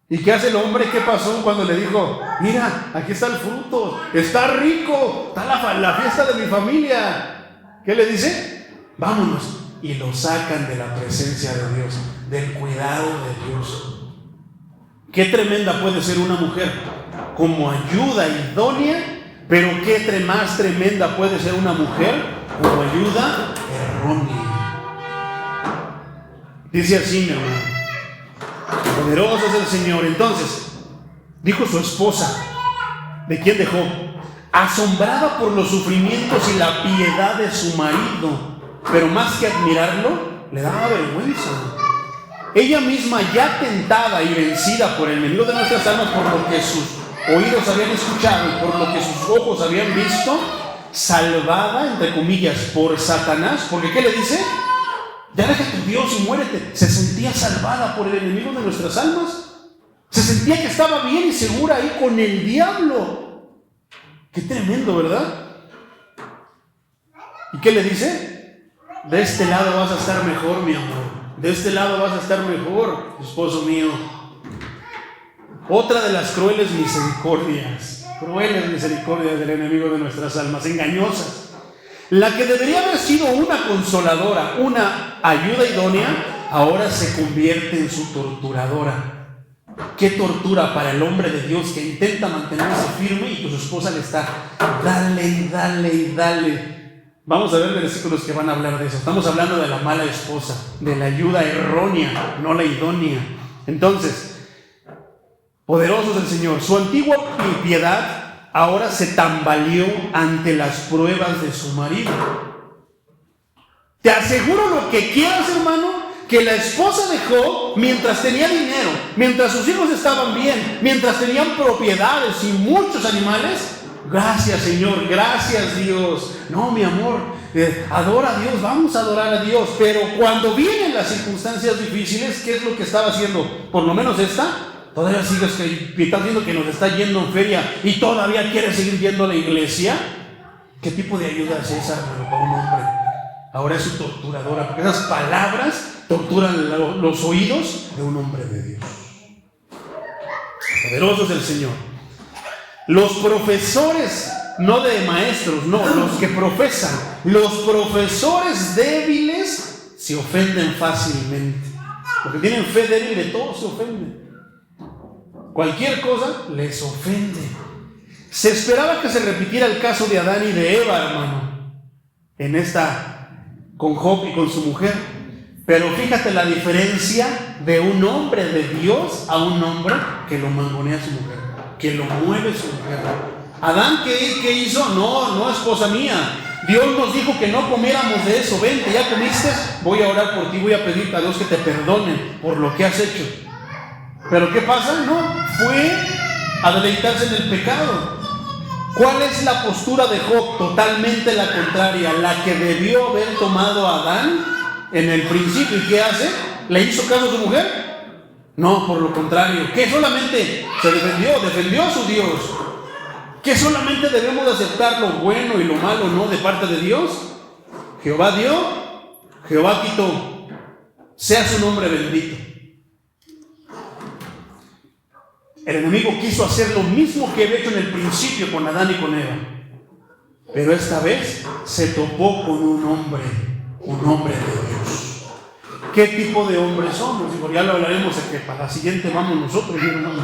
¿Y qué hace el hombre? ¿Qué pasó cuando le dijo, mira, aquí está el fruto, está rico, está la fiesta de mi familia? ¿Qué le dice? Vámonos. Y lo sacan de la presencia de Dios, del cuidado de Dios. Qué tremenda puede ser una mujer como ayuda idónea, pero qué más tremenda puede ser una mujer como ayuda errónea. Dice así, mi hermano. Poderoso es el Señor. Entonces, dijo su esposa, ¿de quién dejó? Asombrada por los sufrimientos y la piedad de su marido, pero más que admirarlo, le daba vergüenza. Ella misma, ya tentada y vencida por el enemigo de nuestras almas, por lo que sus oídos habían escuchado y por lo que sus ojos habían visto, salvada, entre comillas, por Satanás, porque ¿qué le dice? Ya deja tu Dios y muérete. Se sentía salvada por el enemigo de nuestras almas. Se sentía que estaba bien y segura ahí con el diablo. Qué tremendo, ¿verdad? ¿Y qué le dice? De este lado vas a estar mejor, mi amor. De este lado vas a estar mejor, esposo mío. Otra de las crueles misericordias del enemigo de nuestras almas, engañosas. La que debería haber sido una consoladora, una ayuda idónea, ahora se convierte en su torturadora. Qué tortura para el hombre de Dios que intenta mantenerse firme y que su esposa le está dale y dale y dale. Vamos a ver versículos que van a hablar de eso. Estamos hablando de la mala esposa, de la ayuda errónea, no la idónea. Entonces, poderoso es el Señor. Su antigua piedad ahora se tambaleó ante las pruebas de su marido. Te aseguro lo que quieras, hermano, que la esposa de Job, mientras tenía dinero, mientras sus hijos estaban bien, mientras tenían propiedades y muchos animales, gracias Señor, gracias Dios. No, mi amor, adora a Dios, vamos a adorar a Dios. Pero cuando vienen las circunstancias difíciles, ¿qué es lo que estaba haciendo? Por lo menos esta. Todavía sigues que estás viendo que nos está yendo en feria y todavía quieres seguir yendo a la iglesia. ¿Qué tipo de ayuda es esa, hermano, para un hombre? Ahora es su torturadora, porque esas palabras torturan los oídos de un hombre de Dios. Poderoso es el Señor. Los profesores, no de maestros, no, los que profesan, los profesores débiles se ofenden fácilmente. Porque tienen fe débil, de todo se ofenden. Cualquier cosa les ofende. Se esperaba que se repitiera el caso de Adán y de Eva, hermano, con Job y con su mujer. Pero fíjate la diferencia de un hombre de Dios a un hombre que lo mangonea a su mujer, que lo mueve su mujer. Adán, ¿qué hizo? No, esposa mía, Dios nos dijo que no comiéramos de eso. Vente, ya comiste, voy a orar por ti, voy a pedirte a Dios que te perdone por lo que has hecho. Pero ¿qué pasa? No, fue a deleitarse en el pecado. ¿Cuál es la postura de Job? Totalmente la contraria, la que debió haber tomado Adán en el principio. ¿Y qué hace? ¿Le hizo caso a su mujer? No, por lo contrario, que solamente se defendió a su Dios. Que solamente debemos de aceptar lo bueno y lo malo, ¿no? De parte de Dios. Jehová dio, Jehová quitó. Sea su nombre bendito. El enemigo quiso hacer lo mismo que había hecho en el principio con Adán y con Eva. Pero esta vez se topó con un hombre de Dios. ¿Qué tipo de hombres somos? Digo, ya lo hablaremos, de que para la siguiente vamos nosotros, mi hermano.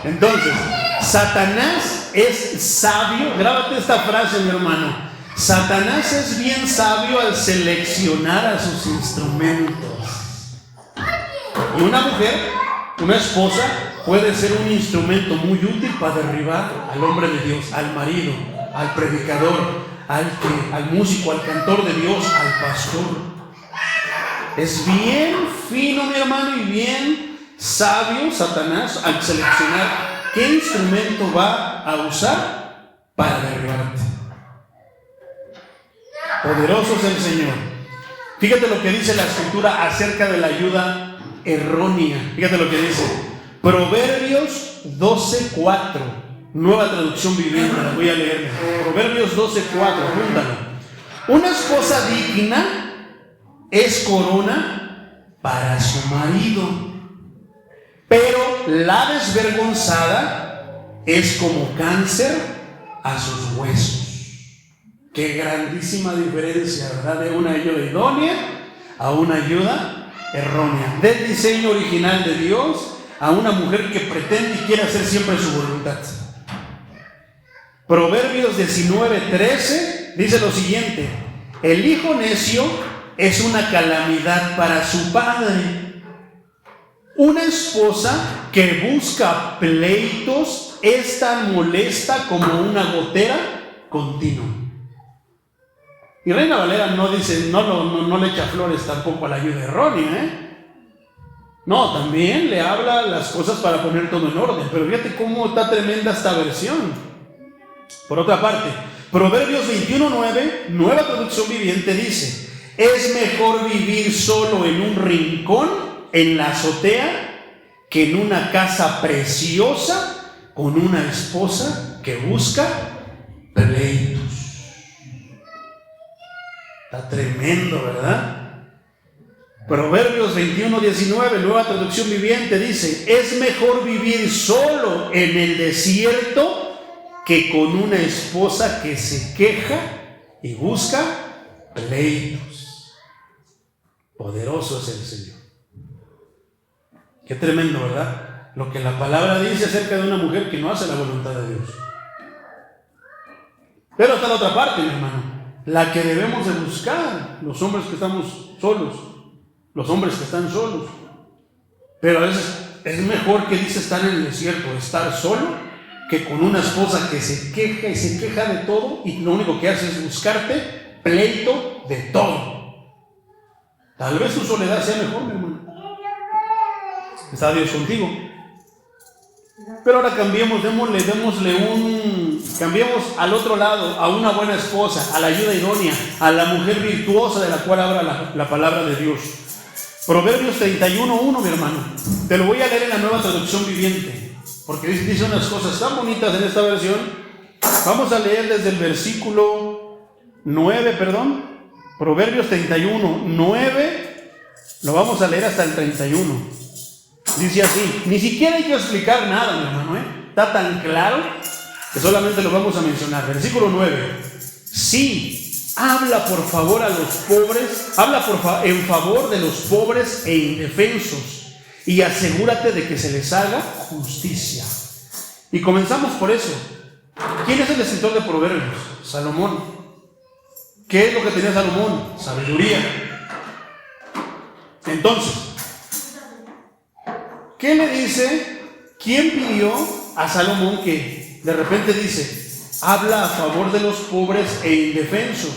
Entonces, Satanás es sabio. Grábate esta frase, mi hermano. Satanás es bien sabio al seleccionar a sus instrumentos. Y una mujer, una esposa, puede ser un instrumento muy útil para derribar al hombre de Dios, al marido, al predicador, al músico, al cantor de Dios, al pastor. Es bien fino, mi hermano, y bien sabio Satanás al seleccionar qué instrumento va a usar para derribarte. Poderoso es el Señor. Fíjate lo que dice la Escritura acerca de la ayuda errónea. Fíjate lo que dice. Proverbios 12:4, nueva traducción viviente, la voy a leer. Proverbios 12:4, apúntalo. Una esposa digna es corona para su marido, pero la desvergonzada es como cáncer a sus huesos. Qué grandísima diferencia, ¿verdad? De una ayuda idónea a una ayuda errónea. Del diseño original de Dios a una mujer que pretende y quiere hacer siempre su voluntad. Proverbios 19:13 dice lo siguiente: el hijo necio es una calamidad para su padre. Una esposa que busca pleitos es tan molesta como una gotera continua. Y Reina Valera no dice, no le echa flores tampoco a la ayuda errónea, No, también le habla las cosas para poner todo en orden. Pero fíjate cómo está tremenda esta versión. Por otra parte, Proverbios 21:9, nueva traducción viviente, dice: es mejor vivir solo en un rincón, en la azotea, que en una casa preciosa con una esposa que busca pleitos. Está tremendo, ¿verdad? Proverbios 21:19, nueva traducción viviente, dice: es mejor vivir solo en el desierto que con una esposa que se queja y busca pleitos. Poderoso es el Señor. Qué tremendo, ¿verdad? Lo que la palabra dice acerca de una mujer que no hace la voluntad de Dios. Pero está la otra parte, mi hermano, la que debemos de buscar, los hombres que estamos solos, los hombres que están solos. Pero a veces es mejor, que dice, estar en el desierto, estar solo, que con una esposa que se queja y se queja de todo y lo único que hace es buscarte pleito de todo. Tal vez tu soledad sea mejor, mi hermano. Está Dios contigo. Pero ahora cambiemos al otro lado, a una buena esposa, a la ayuda idónea, a la mujer virtuosa de la cual habla la palabra de Dios. Proverbios 31:1, mi hermano. Te lo voy a leer en la nueva traducción viviente, porque dice unas cosas tan bonitas en esta versión. Vamos a leer desde el versículo 9, Proverbios 31:9, lo vamos a leer hasta el 31. Dice así, ni siquiera hay que explicar nada, mi hermano, Está tan claro que solamente lo vamos a mencionar. Versículo 9. Sí, habla por favor a los pobres, en favor de los pobres e indefensos, y asegúrate de que se les haga justicia. Y comenzamos por eso. ¿Quién es el escritor de Proverbios? Salomón. ¿Qué es lo que tenía Salomón? Sabiduría. Entonces, ¿qué le dice? ¿Quién pidió a Salomón que de repente dice, habla a favor de los pobres e indefensos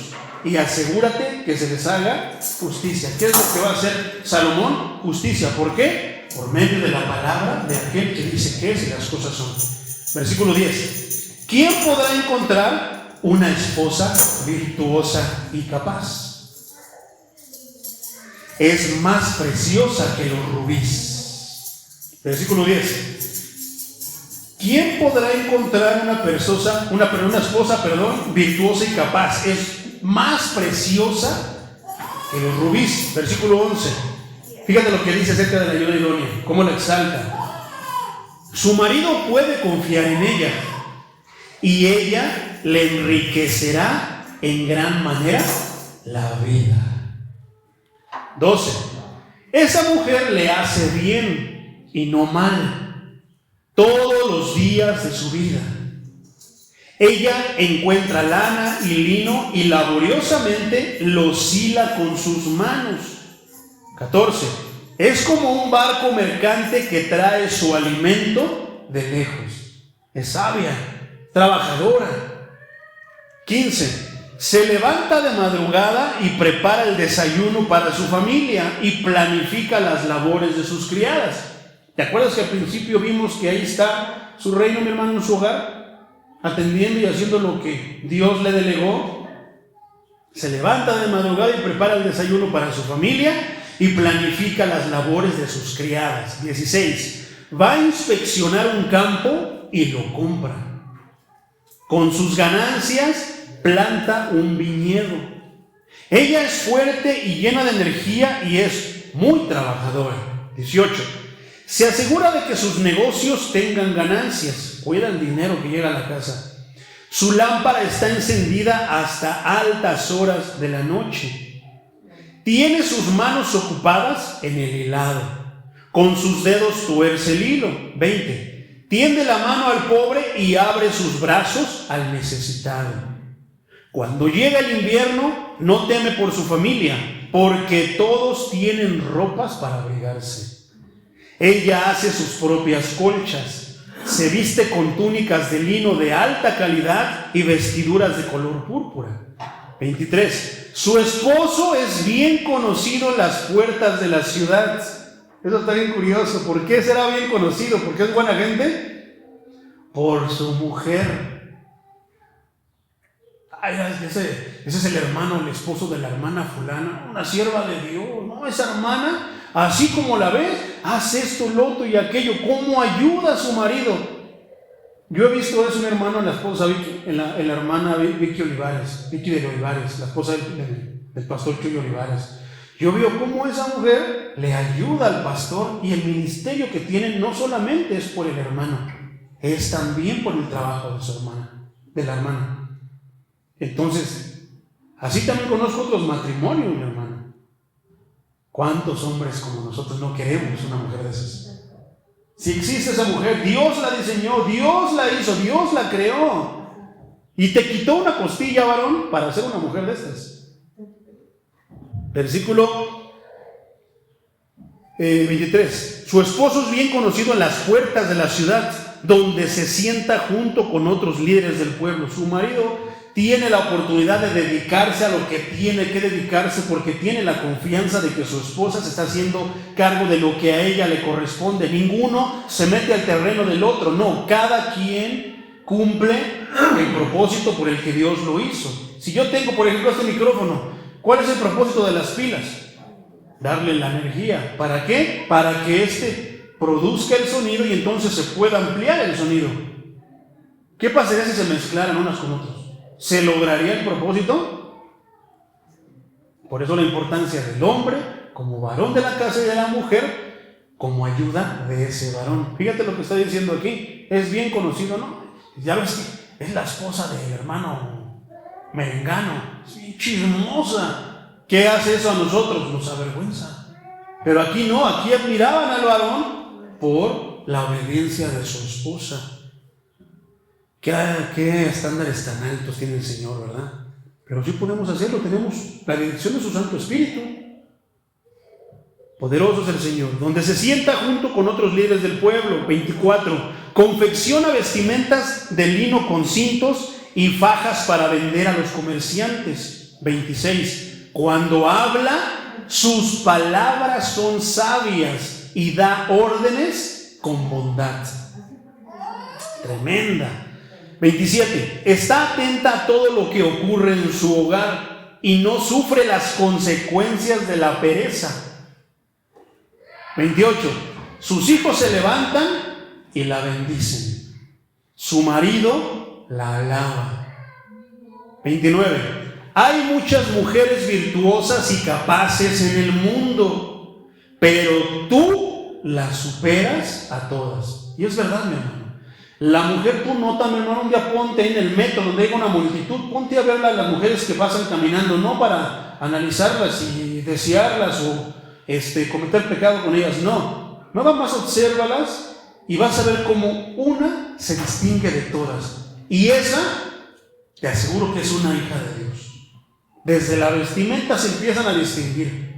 y asegúrate que se les haga justicia. ¿Qué es lo que va a hacer Salomón? Justicia. ¿Por qué? Por medio de la palabra de aquel que dice qué es y las cosas son. Versículo 10. ¿Quién podrá encontrar una esposa virtuosa y capaz? Es más preciosa que los rubíes. Versículo 10. ¿Quién podrá encontrar una esposa virtuosa y capaz? Es más preciosa que los rubíes. Versículo 11. Fíjate lo que dice acerca de la ayuda idónea, cómo la exalta. Su marido puede confiar en ella y ella le enriquecerá en gran manera la vida. 12. Esa mujer le hace bien y no mal todos los días de su vida. Ella encuentra lana y lino y laboriosamente los hila con sus manos. 14. Es como un barco mercante que trae su alimento de lejos. Es sabia, trabajadora. 15. Se levanta de madrugada y prepara el desayuno para su familia y planifica las labores de sus criadas. ¿Te acuerdas que al principio vimos que ahí está su reino, mi hermano, en su hogar? Atendiendo y haciendo lo que Dios le delegó. Se levanta de madrugada y prepara el desayuno para su familia y planifica las labores de sus criadas. 16. Va a inspeccionar un campo y lo compra. Con sus ganancias planta un viñedo. Ella es fuerte y llena de energía y es muy trabajadora. 18. Se asegura de que sus negocios tengan ganancias. Cuida el dinero que llega a la casa. Su lámpara está encendida hasta altas horas de la noche. Tiene sus manos ocupadas en el hilado. Con sus dedos tuerce el hilo. 20. Tiende la mano al pobre y abre sus brazos al necesitado. Cuando llega el invierno, no teme por su familia, porque todos tienen ropas para abrigarse. Ella hace sus propias colchas, se viste con túnicas de lino de alta calidad y vestiduras de color púrpura. 23. Su esposo es bien conocido en las puertas de la ciudad. Eso está bien curioso. ¿Por qué será bien conocido? ¿Porque es buena gente? Por su mujer. Ay, ese es el hermano, el esposo de la hermana fulana, una sierva de Dios, ¿no? Esa hermana, así como la ves, hace esto, lo otro y aquello. ¿Cómo ayuda a su marido? Yo he visto eso, mi hermano, en la esposa Vicky, en la hermana Vicky de Olivares, la esposa del pastor Chuy Olivares. Yo veo cómo esa mujer le ayuda al pastor, y el ministerio que tiene no solamente es por el hermano, es también por el trabajo de su hermana, de la hermana. Entonces, así también conozco otros matrimonios, mi hermano. ¿Cuántos hombres como nosotros no queremos una mujer de esas? Si existe esa mujer, Dios la diseñó, Dios la hizo, Dios la creó. Y te quitó una costilla, varón, para ser una mujer de estas. Versículo 23. Su esposo es bien conocido en las puertas de la ciudad, donde se sienta junto con otros líderes del pueblo. Su marido tiene la oportunidad de dedicarse a lo que tiene que dedicarse, porque tiene la confianza de que su esposa se está haciendo cargo de lo que a ella le corresponde. Ninguno se mete al terreno del otro, no, cada quien cumple el propósito por el que Dios lo hizo. Si yo tengo, por ejemplo, este micrófono, ¿cuál es el propósito de las pilas? Darle la energía. ¿Para qué? Para que este produzca el sonido y entonces se pueda ampliar el sonido. ¿Qué pasaría si se mezclaran unas con otras? ¿Se lograría el propósito? Por eso la importancia del hombre como varón de la casa y de la mujer como ayuda de ese varón. Fíjate lo que está diciendo aquí. Es bien conocido, ¿no? Ya ves, es la esposa del hermano merengano. Sí, chismosa. ¿Qué hace eso a nosotros? Nos avergüenza. Pero aquí no, aquí admiraban al varón por la obediencia de su esposa. ¿Qué estándares tan altos tiene el Señor, verdad? Pero sí podemos hacerlo, tenemos la dirección de su Santo Espíritu. Poderoso es el Señor. Donde se sienta junto con otros líderes del pueblo. 24. Confecciona vestimentas de lino con cintos y fajas para vender a los comerciantes. 26. Cuando habla, sus palabras son sabias y da órdenes con bondad. Tremenda. 27. Está atenta a todo lo que ocurre en su hogar y no sufre las consecuencias de la pereza. 28. Sus hijos se levantan y la bendicen. Su marido la alaba. 29. Hay muchas mujeres virtuosas y capaces en el mundo, pero tú las superas a todas. Y es verdad, mi hermano. La mujer, tú nota, mi hermano, un día ponte ahí en el metro donde hay una multitud, ponte a ver a las mujeres que pasan caminando, no para analizarlas y desearlas o cometer pecado con ellas, no. Nada más obsérvalas y vas a ver cómo una se distingue de todas. Y esa, te aseguro que es una hija de Dios. Desde la vestimenta se empiezan a distinguir.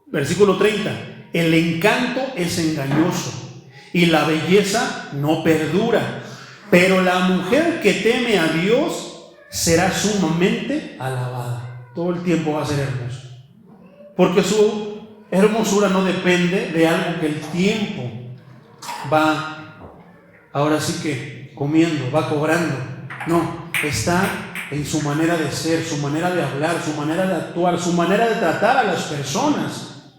Versículo 30. El encanto es engañoso y la belleza no perdura, pero la mujer que teme a Dios será sumamente alabada. Todo el tiempo va a ser hermosa, porque su hermosura no depende de algo que el tiempo va, ahora sí que comiendo, va cobrando. No, está en su manera de ser, su manera de hablar, su manera de actuar, su manera de tratar a las personas.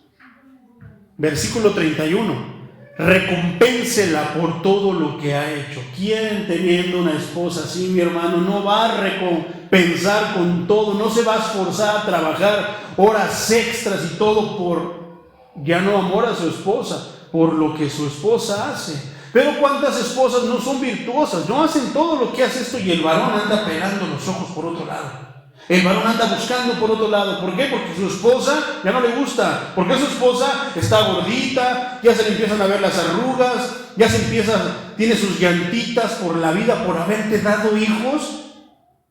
Versículo 31. Recompénsela por todo lo que ha hecho. ¿Quién teniendo una esposa así, mi hermano, no va a recompensar con todo? No se va a esforzar a trabajar horas extras y todo por, ya no amor a su esposa, por lo que su esposa hace. Pero ¿cuántas esposas no son virtuosas? No hacen todo lo que hace esto y el varón anda pelando los ojos por otro lado. El varón anda buscando por otro lado. ¿Por qué? Porque su esposa ya no le gusta. Porque su esposa está gordita, ya se le empiezan a ver las arrugas, tiene sus llantitas por la vida, por haberte dado hijos,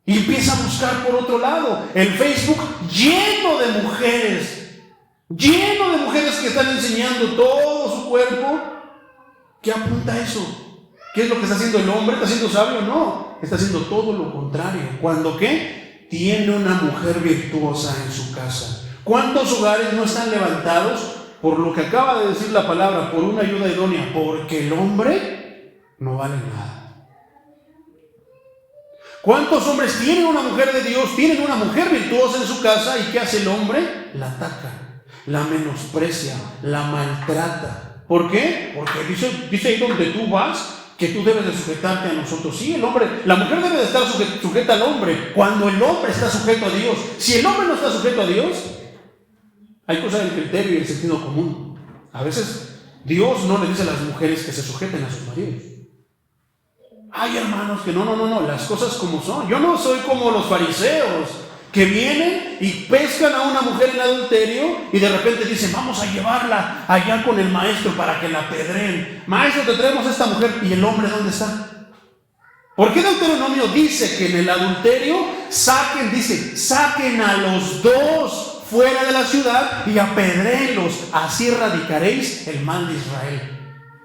y empieza a buscar por otro lado. El Facebook lleno de mujeres que están enseñando todo su cuerpo. ¿Qué apunta a eso? ¿Qué es lo que está haciendo el hombre? ¿Está siendo sabio? No, está haciendo todo lo contrario. ¿Cuándo qué? Tiene una mujer virtuosa en su casa. ¿Cuántos hogares no están levantados por lo que acaba de decir la palabra, por una ayuda idónea? Porque el hombre no vale nada. ¿Cuántos hombres tienen una mujer de Dios, tienen una mujer virtuosa en su casa y qué hace el hombre? La ataca, la menosprecia, la maltrata. ¿Por qué? Porque dice ahí donde tú vas que tú debes de sujetarte a nosotros. Sí, la mujer debe de estar sujeta al hombre cuando el hombre está sujeto a Dios. Si el hombre no está sujeto a Dios, hay cosas del criterio y el sentido común. A veces Dios no le dice a las mujeres que se sujeten a sus maridos. Ay, hermanos, que no, las cosas como son. Yo no soy como los fariseos que vienen y pescan a una mujer en adulterio y de repente dicen, vamos a llevarla allá con el maestro para que la apedreen. Maestro, te traemos a esta mujer. ¿Y el hombre dónde está? ¿Por qué Deuteronomio dice que en el adulterio saquen a los dos fuera de la ciudad y apedréenlos? Así erradicaréis el mal de Israel.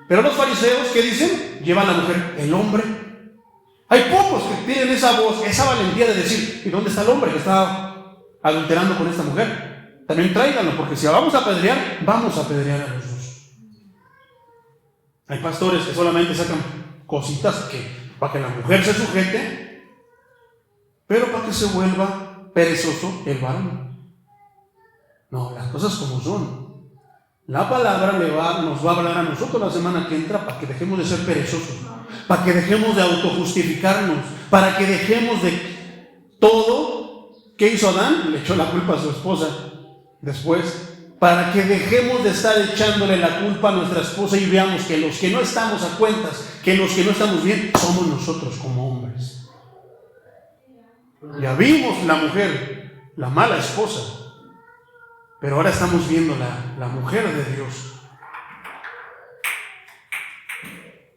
Pero los fariseos, ¿qué dicen? Llevan a la mujer. El hombre. Hay pocos que tienen esa voz, esa valentía de decir, ¿y dónde está el hombre que está adulterando con esta mujer? También tráiganlo, porque si vamos a apedrear a los dos. Hay pastores que solamente sacan cositas para que la mujer se sujete, pero para que se vuelva perezoso el varón. No, las cosas como son. La palabra nos va a hablar a nosotros la semana que entra para que dejemos de ser perezosos, para que dejemos de autojustificarnos, para que dejemos de todo. ¿Qué hizo Adán? Le echó la culpa a su esposa después. Para que dejemos de estar echándole la culpa a nuestra esposa y veamos que los que no estamos a cuentas, que los que no estamos bien, somos nosotros como hombres. Ya vimos la mujer, la mala esposa. Pero ahora estamos viendo la mujer de Dios.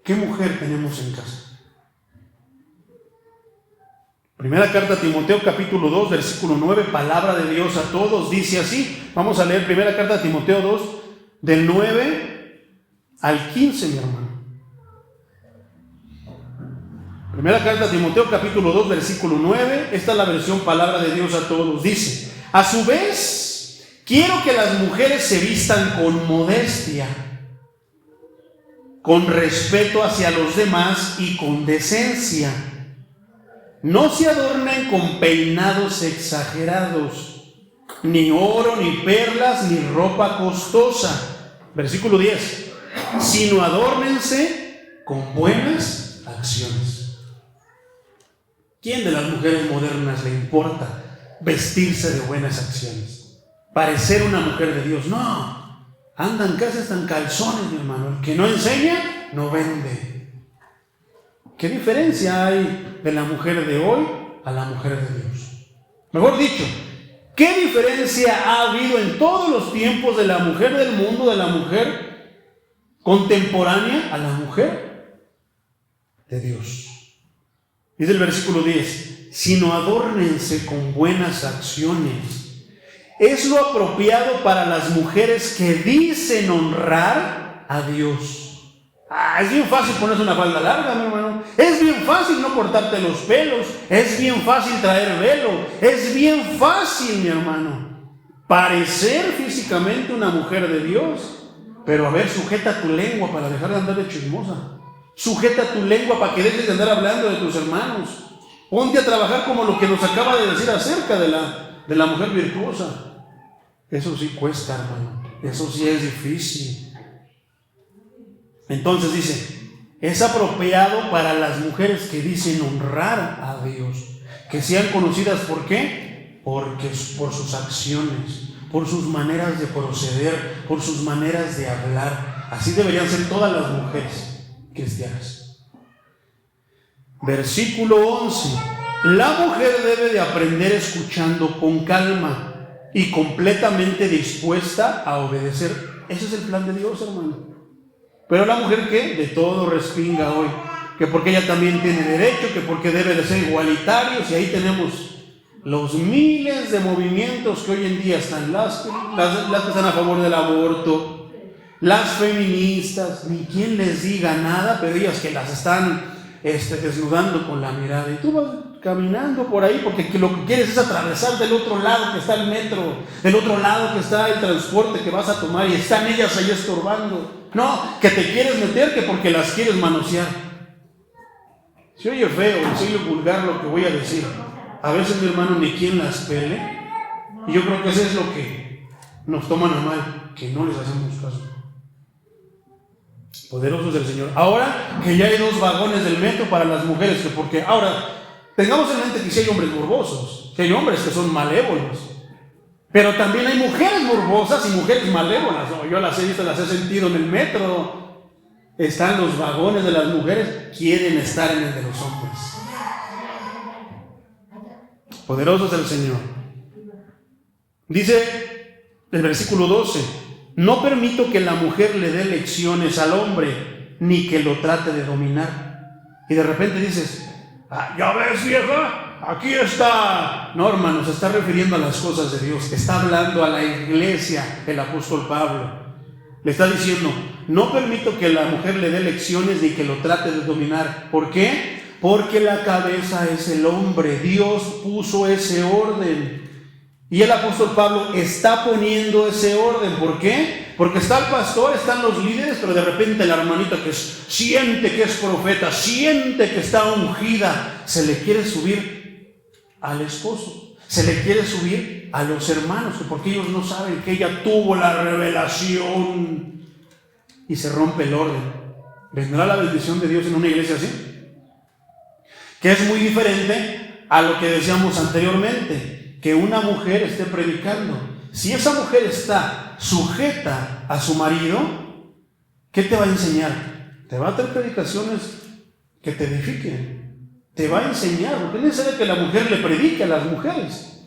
¿Qué mujer tenemos en casa? Primera carta a Timoteo, capítulo 2, versículo 9, palabra de Dios a todos, dice así. Vamos a leer primera carta a Timoteo 2, del 9 al 15, mi hermano. Primera carta a Timoteo, capítulo 2, versículo 9. Esta es la versión palabra de Dios a todos. Dice: a su vez, quiero que las mujeres se vistan con modestia, con respeto hacia los demás y con decencia. No se adornen con peinados exagerados, ni oro, ni perlas, ni ropa costosa. Versículo 10. Sino adórnense con buenas acciones. ¿Quién de las mujeres modernas le importa vestirse de buenas acciones? Parecer una mujer de Dios. No, andan casi hasta en calzones, mi hermano. El que no enseña, no vende. ¿Qué diferencia hay de la mujer de hoy a la mujer de Dios? Mejor dicho, ¿qué diferencia ha habido en todos los tiempos de la mujer del mundo, de la mujer contemporánea a la mujer de Dios? Dice el versículo 10: sino adórnense con buenas acciones. Es lo apropiado para las mujeres que dicen honrar a Dios. Es bien fácil ponerse una falda larga, mi hermano. Es bien fácil no cortarte los pelos. Es bien fácil traer velo. Es bien fácil, mi hermano, parecer físicamente una mujer de Dios. Pero a ver, sujeta tu lengua para dejar de andar de chismosa. Sujeta tu lengua para que dejes de andar hablando de tus hermanos. Ponte a trabajar como lo que nos acaba de decir acerca de la mujer virtuosa. Eso sí cuesta, hermano. Eso sí es difícil. Entonces dice: es apropiado para las mujeres que dicen honrar a Dios, que sean conocidas. ¿Por qué? Porque por sus acciones, por sus maneras de proceder, por sus maneras de hablar. Así deberían ser todas las mujeres cristianas. Versículo 11. La mujer debe de aprender escuchando con calma y completamente dispuesta a obedecer. Ese es el plan de Dios, hermano. Pero la mujer, ¿qué? De todo respinga hoy, que porque ella también tiene derecho, que porque debe de ser igualitarios. Y ahí tenemos los miles de movimientos que hoy en día están, las que están a favor del aborto, las feministas, ni quien les diga nada, pero ellas que las están desnudando con la mirada. Y tú vas caminando por ahí porque lo que quieres es atravesar del otro lado que está el metro, del otro lado que está el transporte que vas a tomar, y están ellas ahí estorbando. No, que te quieres meter, que porque las quieres manosear. Si oye feo, si oye vulgar lo que voy a decir, a veces, mi hermano, ni quien las pele. Y yo creo que eso es lo que nos toman a mal, que no les hacemos caso. Poderoso es el Señor. Ahora que ya hay 2 vagones del metro para las mujeres, que porque ahora tengamos en mente que sí hay hombres morbosos, que hay hombres que son malévolos, pero también hay mujeres morbosas y mujeres malévolas. Yo las he visto, las he sentido en el metro. Están los vagones de las mujeres, quieren estar en el de los hombres. Poderoso es el Señor. Dice el versículo 12: no permito que la mujer le dé lecciones al hombre, ni que lo trate de dominar. Y de repente dices: ya ves, vieja, aquí está. No, hermano, se está refiriendo a las cosas de Dios. Está hablando a la iglesia el apóstol Pablo. Le está diciendo: no permito que la mujer le dé lecciones ni que lo trate de dominar. ¿Por qué? Porque la cabeza es el hombre. Dios puso ese orden. Y el apóstol Pablo está poniendo ese orden. ¿Por qué? Porque está el pastor, están los líderes, pero de repente la hermanita que siente que es profeta, siente que está ungida, se le quiere subir al esposo, se le quiere subir a los hermanos, porque ellos no saben que ella tuvo la revelación, y se rompe el orden. ¿Vendrá la bendición de Dios en una iglesia así? Que es muy diferente a lo que decíamos anteriormente, que una mujer esté predicando. Si esa mujer está sujeta a su marido, ¿qué te va a enseñar? Te va a traer predicaciones que te edifiquen. Te va a enseñar, porque es necesario que la mujer le predique a las mujeres.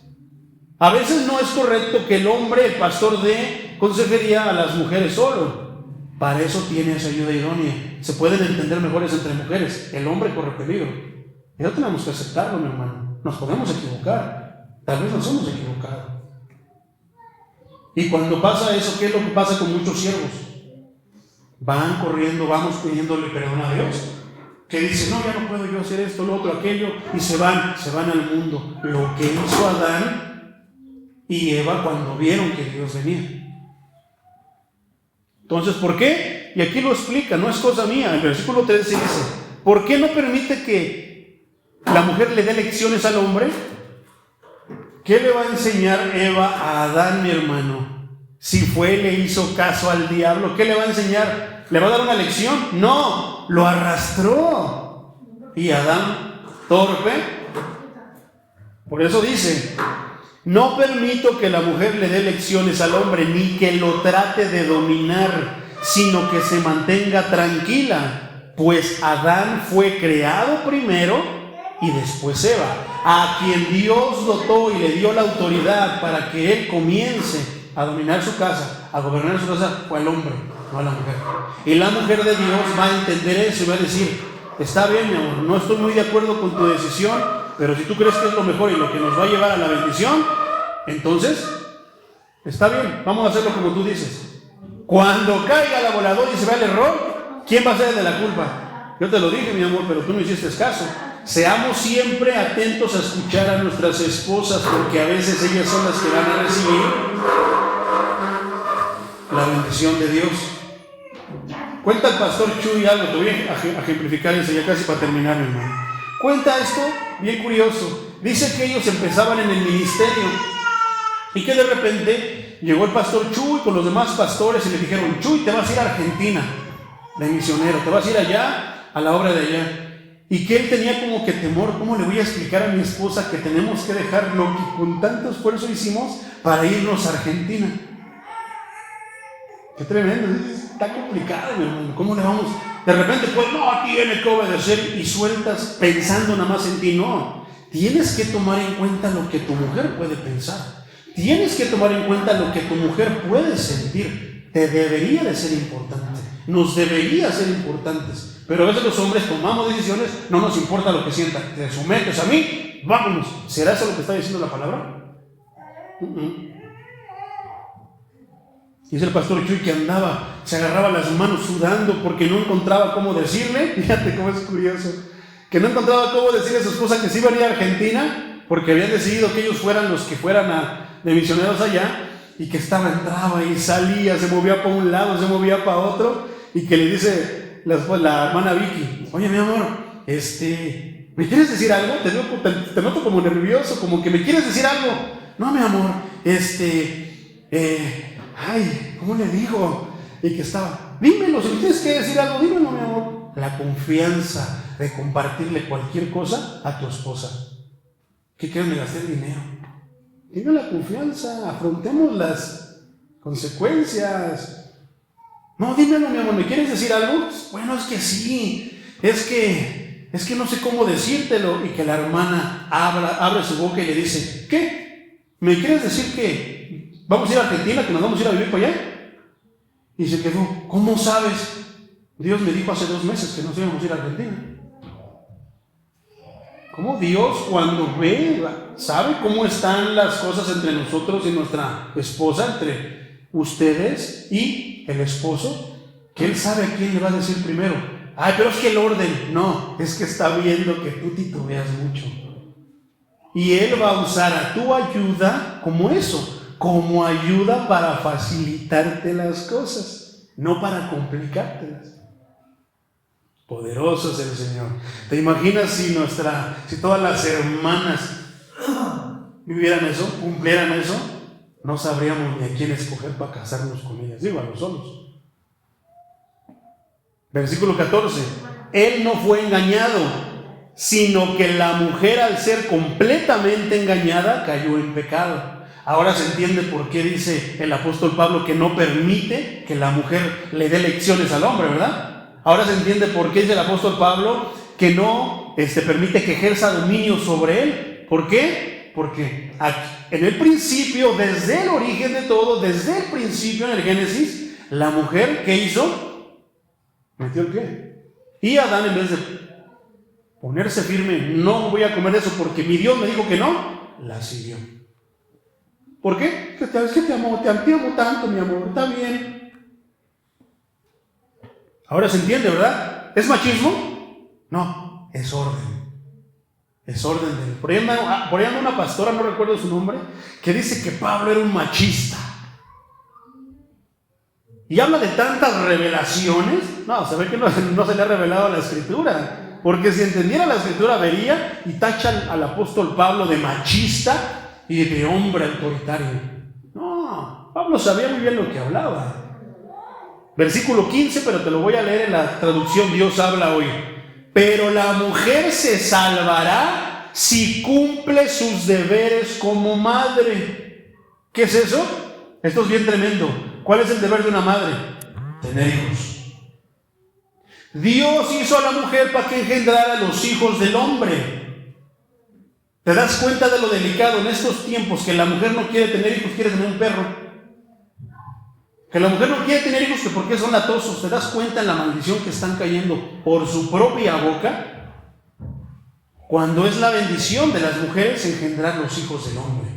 A veces no es correcto que el hombre, el pastor, dé consejería a las mujeres solo. Para eso tiene esa ayuda idónea. Se pueden entender mejores entre mujeres. El hombre corre peligro. Y no tenemos que aceptarlo, mi hermano. Nos podemos equivocar. Tal vez nos hemos equivocado. Y cuando pasa eso, ¿qué es lo que pasa con muchos siervos? Van corriendo, vamos pidiéndole perdón a Dios. que dice, no, ya no puedo yo hacer esto, lo otro, aquello, y se van al mundo. Lo que hizo Adán y Eva cuando vieron que Dios venía. Entonces, ¿por qué? Y aquí lo explica, no es cosa mía. El versículo 13 dice, ¿por qué no permite que la mujer le dé lecciones al hombre? ¿Qué le va a enseñar Eva a Adán, mi hermano? Si le hizo caso al diablo, ¿qué le va a enseñar? ¿Le va a dar una lección? No, lo arrastró. Y Adán, torpe, por eso dice, no permito que la mujer le dé lecciones al hombre, ni que lo trate de dominar, sino que se mantenga tranquila, pues Adán fue creado primero y después Eva, a quien Dios dotó y le dio la autoridad para que él comience a dominar su casa, a gobernar su casa, fue al hombre, no a la mujer. Y la mujer de Dios va a entender eso y va a decir, está bien, mi amor, no estoy muy de acuerdo con tu decisión, pero si tú crees que es lo mejor y lo que nos va a llevar a la bendición, entonces, está bien, vamos a hacerlo como tú dices. Cuando caiga la voladora y se vea el error, ¿quién va a ser el de la culpa? Yo te lo dije, mi amor, pero tú no hiciste caso. Seamos siempre atentos a escuchar a nuestras esposas, porque a veces ellas son las que van a recibir la bendición de Dios. Cuenta el pastor Chuy algo, te voy a ejemplificar eso ya casi para terminar, mi hermano. Cuenta esto, bien curioso. Dice que ellos empezaban en el ministerio y que de repente llegó el pastor Chuy con los demás pastores y le dijeron, Chuy, te vas a ir a Argentina de misionero, te vas a ir allá, a la obra de allá. Y que él tenía como que temor, ¿cómo le voy a explicar a mi esposa que tenemos que dejar lo que con tanto esfuerzo hicimos para irnos a Argentina? Qué tremendo, está complicado, mi hermano, ¿cómo le vamos? De repente, pues no, tiene que obedecer y sueltas pensando nada más en ti, no. Tienes que tomar en cuenta lo que tu mujer puede pensar. Tienes que tomar en cuenta lo que tu mujer puede sentir. Te debería de ser importante. Nos debería ser importantes. Pero a veces los hombres tomamos decisiones, no nos importa lo que sientan. Te sometes a mí, vámonos. ¿Será eso lo que está diciendo la palabra? Dice el pastor Chuy que andaba, se agarraba las manos sudando porque no encontraba cómo decirle. Fíjate cómo es curioso. Que no encontraba cómo decirle a su esposa que sí iban a ir a Argentina, porque habían decidido que ellos fueran los que fueran de misioneros allá, y que entraba y salía, se movía para un lado, se movía para otro, y que le dice la hermana Vicky, oye mi amor, ¿me quieres decir algo? Te noto como nervioso, como que me quieres decir algo. No, mi amor, ¿cómo le digo? Y que estaba, dímelo, si me tienes que decir algo, dímelo, mi amor. La confianza de compartirle cualquier cosa a tu esposa. ¿Qué quieres? Me gasté el dinero. Tiene la confianza, afrontemos las consecuencias. No, dímelo, mi amor, ¿me quieres decir algo? Bueno, es que sí, es que no sé cómo decírtelo. Y que la hermana abre su boca y le dice, ¿qué? ¿Me quieres decir que vamos a ir a Argentina, que nos vamos a ir a vivir para allá? Y se quedó, ¿cómo sabes? Dios me dijo hace 2 meses que nos íbamos a ir a Argentina. ¿Cómo Dios, cuando ve, sabe cómo están las cosas entre nosotros y nuestra esposa, entre ustedes y el esposo? Que Él sabe a quién le va a decir primero. Ay, pero es que el orden. No, es que está viendo que tú titubeas mucho. Y Él va a usar a tu ayuda como eso, como ayuda para facilitarte las cosas, no para complicártelas. Poderoso es el Señor. ¿Te imaginas si todas las hermanas vivieran eso, cumplieran eso? No sabríamos ni a quién escoger para casarnos con ellas. Digo, a los solos. Versículo 14. Él no fue engañado, sino que la mujer, al ser completamente engañada, cayó en pecado. Ahora se entiende por qué dice el apóstol Pablo que no permite que la mujer le dé lecciones al hombre, ¿verdad? Ahora se entiende por qué dice el apóstol Pablo que no permite que ejerza dominio sobre él. ¿Por qué? Porque en el principio, desde el origen de todo, desde el principio en el Génesis, la mujer, ¿qué hizo? Metió el pie. Y Adán, en vez de ponerse firme, no voy a comer eso porque mi Dios me dijo que no, la siguió. ¿Por qué? Es que te amo tanto, mi amor, está bien. Ahora se entiende, ¿verdad? ¿Es machismo? No, es orden. Es orden de Dios. Por ahí anda una pastora, no recuerdo su nombre, que dice que Pablo era un machista. Y habla de tantas revelaciones. No, se ve que no se le ha revelado la Escritura. Porque si entendiera la Escritura, vería y tacha al apóstol Pablo de machista y de hombre autoritario. No, Pablo sabía muy bien lo que hablaba. Versículo 15, pero te lo voy a leer en la traducción Dios habla hoy. Pero la mujer se salvará si cumple sus deberes como madre. ¿Qué es eso? Esto es bien tremendo. ¿Cuál es el deber de una madre? Tener hijos. Dios hizo a la mujer para que engendrara a los hijos del hombre. ¿Te das cuenta de lo delicado en estos tiempos que la mujer no quiere tener hijos, quiere tener un perro? Que la mujer no quiere tener hijos que porque son latosos. ¿Te das cuenta en la maldición que están cayendo por su propia boca? Cuando es la bendición de las mujeres engendrar los hijos del hombre.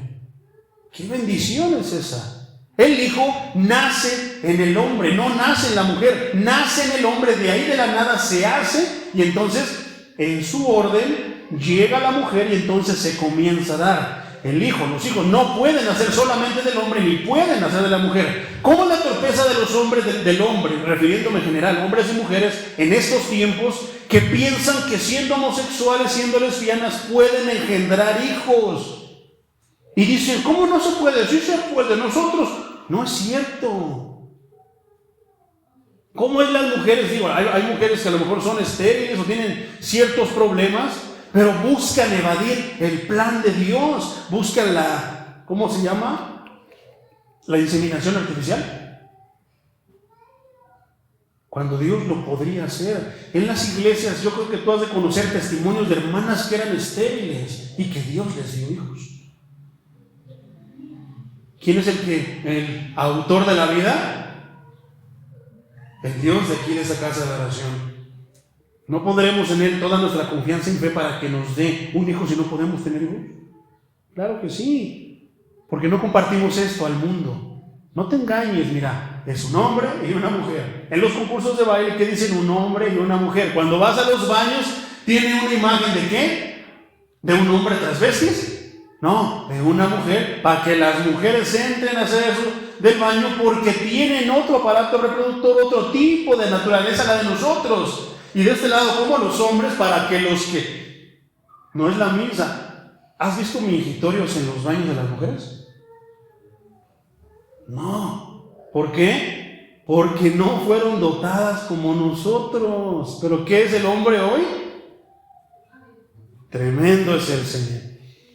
¿Qué bendición es esa? El hijo nace en el hombre, no nace en la mujer, nace en el hombre, de ahí de la nada se hace y entonces en su orden llega la mujer y entonces se comienza a dar. El hijo, los hijos no pueden nacer solamente del hombre ni pueden nacer de la mujer. ¿Cómo es la torpeza de los hombres, del hombre, refiriéndome en general, hombres y mujeres en estos tiempos que piensan que siendo homosexuales, siendo lesbianas, pueden engendrar hijos? Y dicen, ¿cómo no se puede? Sí se puede, nosotros. No es cierto. ¿Cómo es las mujeres? Digo, hay mujeres que a lo mejor son estériles o tienen ciertos problemas, pero buscan evadir el plan de Dios. Buscan la, ¿cómo se llama? La inseminación artificial. Cuando Dios lo podría hacer. En las iglesias yo creo que tú has de conocer testimonios de hermanas que eran estériles y que Dios les dio hijos. ¿Quién es el autor de la vida? El Dios de aquí de esa casa de oración. ¿No pondremos en Él toda nuestra confianza y fe para que nos dé un hijo si no podemos tener hijos? Claro que sí, porque no compartimos esto al mundo. No te engañes, mira, es un hombre y una mujer. En los concursos de baile, ¿qué dicen? Un hombre y una mujer. Cuando vas a los baños, ¿tiene una imagen de qué? ¿De un hombre transvestis? No, de una mujer, para que las mujeres entren a hacer eso del baño porque tienen otro aparato reproductor, otro tipo de naturaleza, la de nosotros. Y de este lado, como los hombres, para que los que... No es la misa. ¿Has visto mingitorios en los baños de las mujeres? No. ¿Por qué? Porque no fueron dotadas como nosotros. ¿Pero qué es el hombre hoy? Tremendo es el Señor.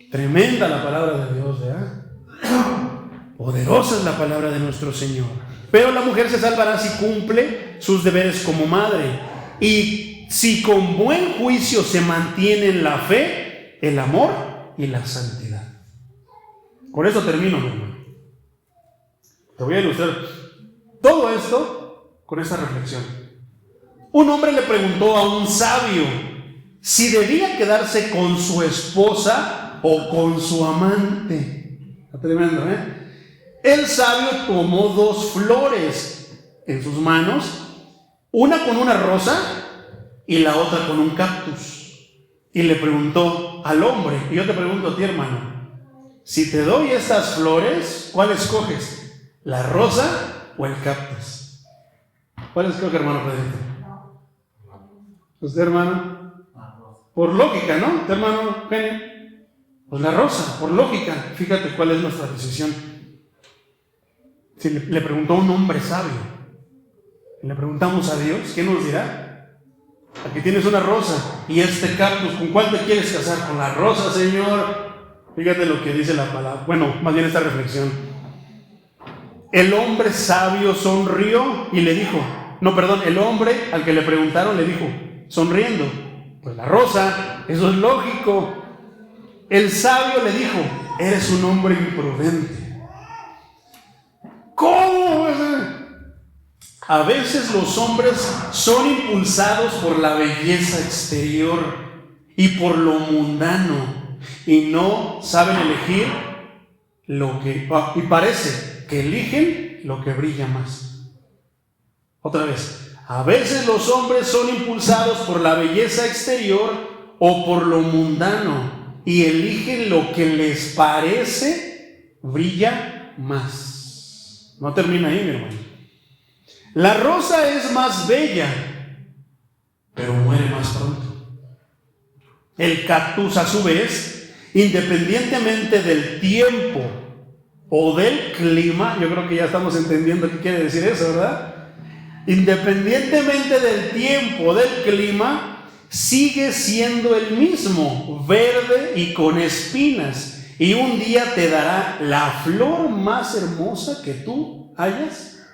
Tremenda la palabra de Dios, ¿verdad? Poderosa es la palabra de nuestro Señor. Pero la mujer se salvará si cumple sus deberes como madre y si con buen juicio se mantiene en la fe, el amor y la santidad. Con eso termino, mi hermano. Te voy a ilustrar todo esto con esta reflexión. Un hombre le preguntó a un sabio si debía quedarse con su esposa o con su amante. Está tremendo, ¿eh? El sabio tomó 2 flores en sus manos, una con una rosa y la otra con un cactus. Y le preguntó al hombre, y yo te pregunto a ti, hermano, si te doy estas flores, ¿cuál escoges? ¿La rosa o el cactus? ¿Cuál escoge, hermano Pedrito? ¿Usted, hermano? Por lógica, ¿no? ¿Usted, hermano Genio? Pues la rosa, por lógica. Fíjate cuál es nuestra decisión. Si le preguntó a un hombre sabio, y le preguntamos a Dios, ¿qué nos dirá? Aquí tienes una rosa y este cactus, ¿con cuál te quieres casar? Con la rosa, Señor. Fíjate lo que dice la palabra. Bueno, más bien esta reflexión. El hombre sabio sonrió y le dijo, el hombre al que le preguntaron le dijo, sonriendo, pues la rosa, eso es lógico. El sabio le dijo, eres un hombre imprudente. ¿Cómo? A veces los hombres son impulsados por la belleza exterior y por lo mundano y no saben elegir lo que... y parece que eligen lo que brilla más. Otra vez, A veces los hombres son impulsados por la belleza exterior o por lo mundano y eligen lo que les parece brilla más. No termina ahí, mi hermano. La rosa es más bella, pero muere más pronto. El cactus, a su vez, independientemente del tiempo o del clima, yo creo que ya estamos entendiendo qué quiere decir eso, ¿verdad? Independientemente del tiempo o del clima, sigue siendo el mismo, verde y con espinas, y un día te dará la flor más hermosa que tú hayas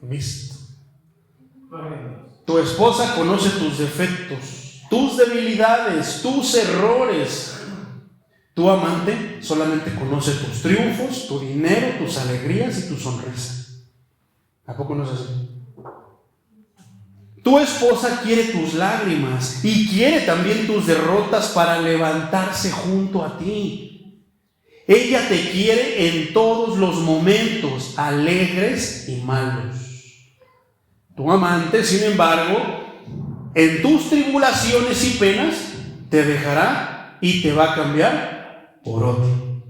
visto. Tu esposa conoce tus defectos, tus debilidades, tus errores. Tu amante solamente conoce tus triunfos, tu dinero, tus alegrías y tu sonrisa. ¿A poco no es así? Tu esposa quiere tus lágrimas y quiere también tus derrotas para levantarse junto a ti. Ella te quiere en todos los momentos, alegres y malos. Tu amante, sin embargo, en tus tribulaciones y penas, te dejará y te va a cambiar por otro,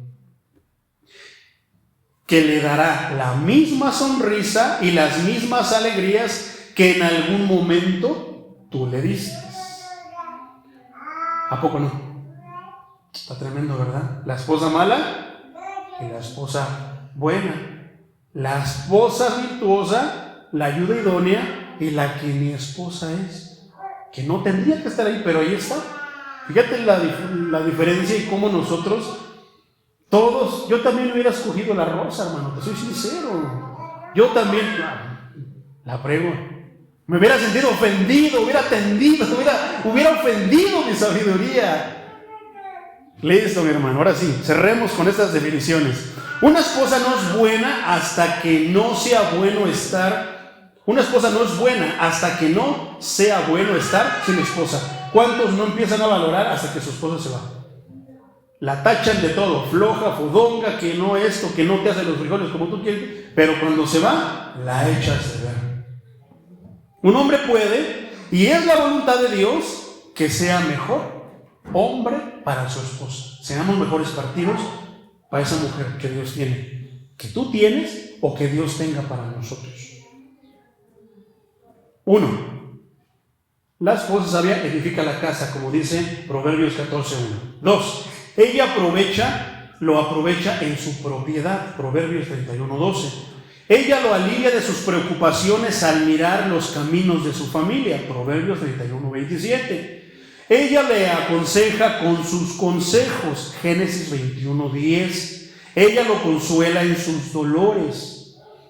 que le dará la misma sonrisa y las mismas alegrías que en algún momento tú le diste. ¿A poco no? Está tremendo, ¿verdad? La esposa mala y la esposa buena. La esposa virtuosa, la ayuda idónea y la que mi esposa es. Que no tendría que estar ahí, pero ahí está. Fíjate la diferencia y cómo nosotros, todos, yo también hubiera escogido la rosa, hermano, te soy sincero. Yo también, la prego. Me hubiera sentido ofendido, hubiera tendido, hubiera ofendido mi sabiduría. Listo, mi hermano, ahora sí, cerremos con estas definiciones. Una esposa no es buena hasta que no sea bueno estar. Una esposa no es buena hasta que no sea bueno estar sin esposa. ¿Cuántos no empiezan a valorar hasta que su esposa se va? La tachan de todo, floja, fodonga, que no esto, que no te hace los frijoles como tú quieres, pero cuando se va, la echas de ver. Un hombre puede, y es la voluntad de Dios, que sea mejor hombre para su esposa. Seamos mejores partidos para esa mujer que Dios tiene, que tú tienes o que Dios tenga para nosotros. 1. La esposa sabia edifica la casa, como dice Proverbios 14:1. 2. Ella lo aprovecha en su propiedad, Proverbios 31:12. Ella lo alivia de sus preocupaciones al mirar los caminos de su familia, Proverbios 31:27. Ella le aconseja con sus consejos, Génesis 21:10. Ella lo consuela en sus dolores.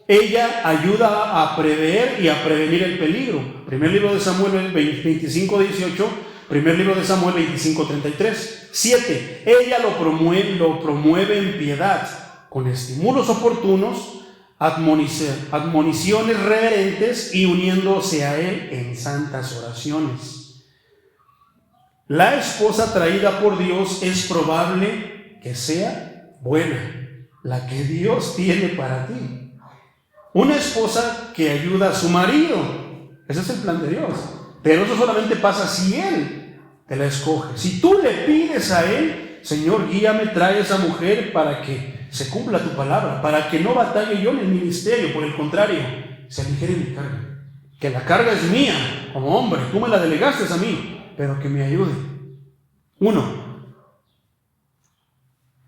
Ella ayuda a prever y a prevenir el peligro. Primer libro de Samuel 25:18. Primer libro de Samuel 25:33. 7. Ella lo promueve en piedad, con estímulos oportunos, admoniciones reverentes y uniéndose a él en santas oraciones. La esposa traída por Dios es probable que sea buena, la que Dios tiene para ti. Una esposa que ayuda a su marido, ese es el plan de Dios, pero eso solamente pasa si él te la escoge. Si tú le pides a él, Señor, guíame, trae a esa mujer para que se cumpla tu palabra, para que no batalle yo en el ministerio, por el contrario, se aligere mi carga. Que la carga es mía, como hombre, tú me la delegaste a mí, pero que me ayude. 1.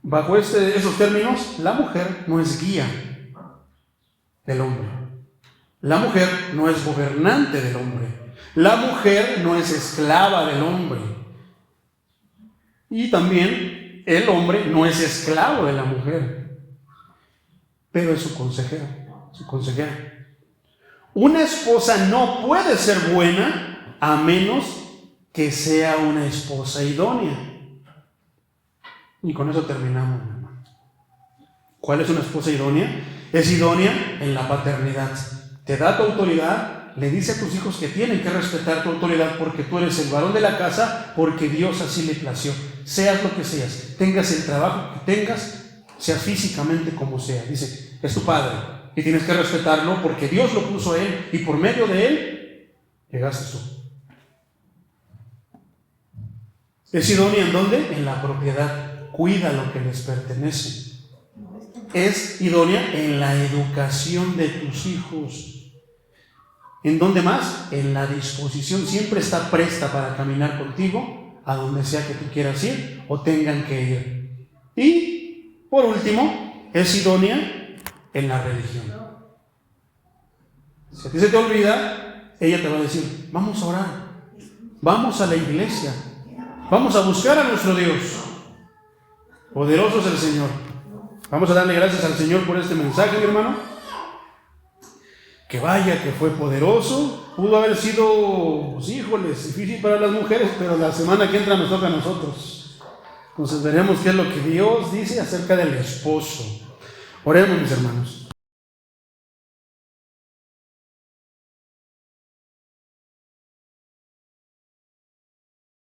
Bajo esos términos, la mujer no es guía del hombre. La mujer no es gobernante del hombre. La mujer no es esclava del hombre. Y también el hombre no es esclavo de la mujer, pero es su consejera. Una esposa no puede ser buena a menos que sea una esposa idónea. Y con eso terminamos, hermano. ¿Cuál es una esposa idónea? Es idónea en la paternidad. Te da tu autoridad. Le dice a tus hijos que tienen que respetar tu autoridad porque tú eres el varón de la casa, porque Dios así le plació. Seas lo que seas, tengas el trabajo que tengas, seas físicamente como sea. Dice, es tu padre y tienes que respetarlo porque Dios lo puso a él y por medio de él Llegaste tú. ¿Es idónea en dónde? En la propiedad. Cuida lo que les pertenece. Es idónea en la educación de tus hijos. ¿En dónde más? En la disposición. Siempre está presta para caminar contigo a donde sea que tú quieras ir o tengan que ir. Y, por último, es idónea en la religión. Si a ti se te olvida, ella te va a decir, vamos a orar, vamos a la iglesia, vamos a buscar a nuestro Dios. Poderoso es el Señor. Vamos a darle gracias al Señor por este mensaje, mi hermano. Que vaya, que fue poderoso. Pudo haber sido, pues, híjoles, difícil para las mujeres, pero la semana que entra nos toca a nosotros. Entonces veremos qué es lo que Dios dice acerca del esposo. Oremos, mis hermanos.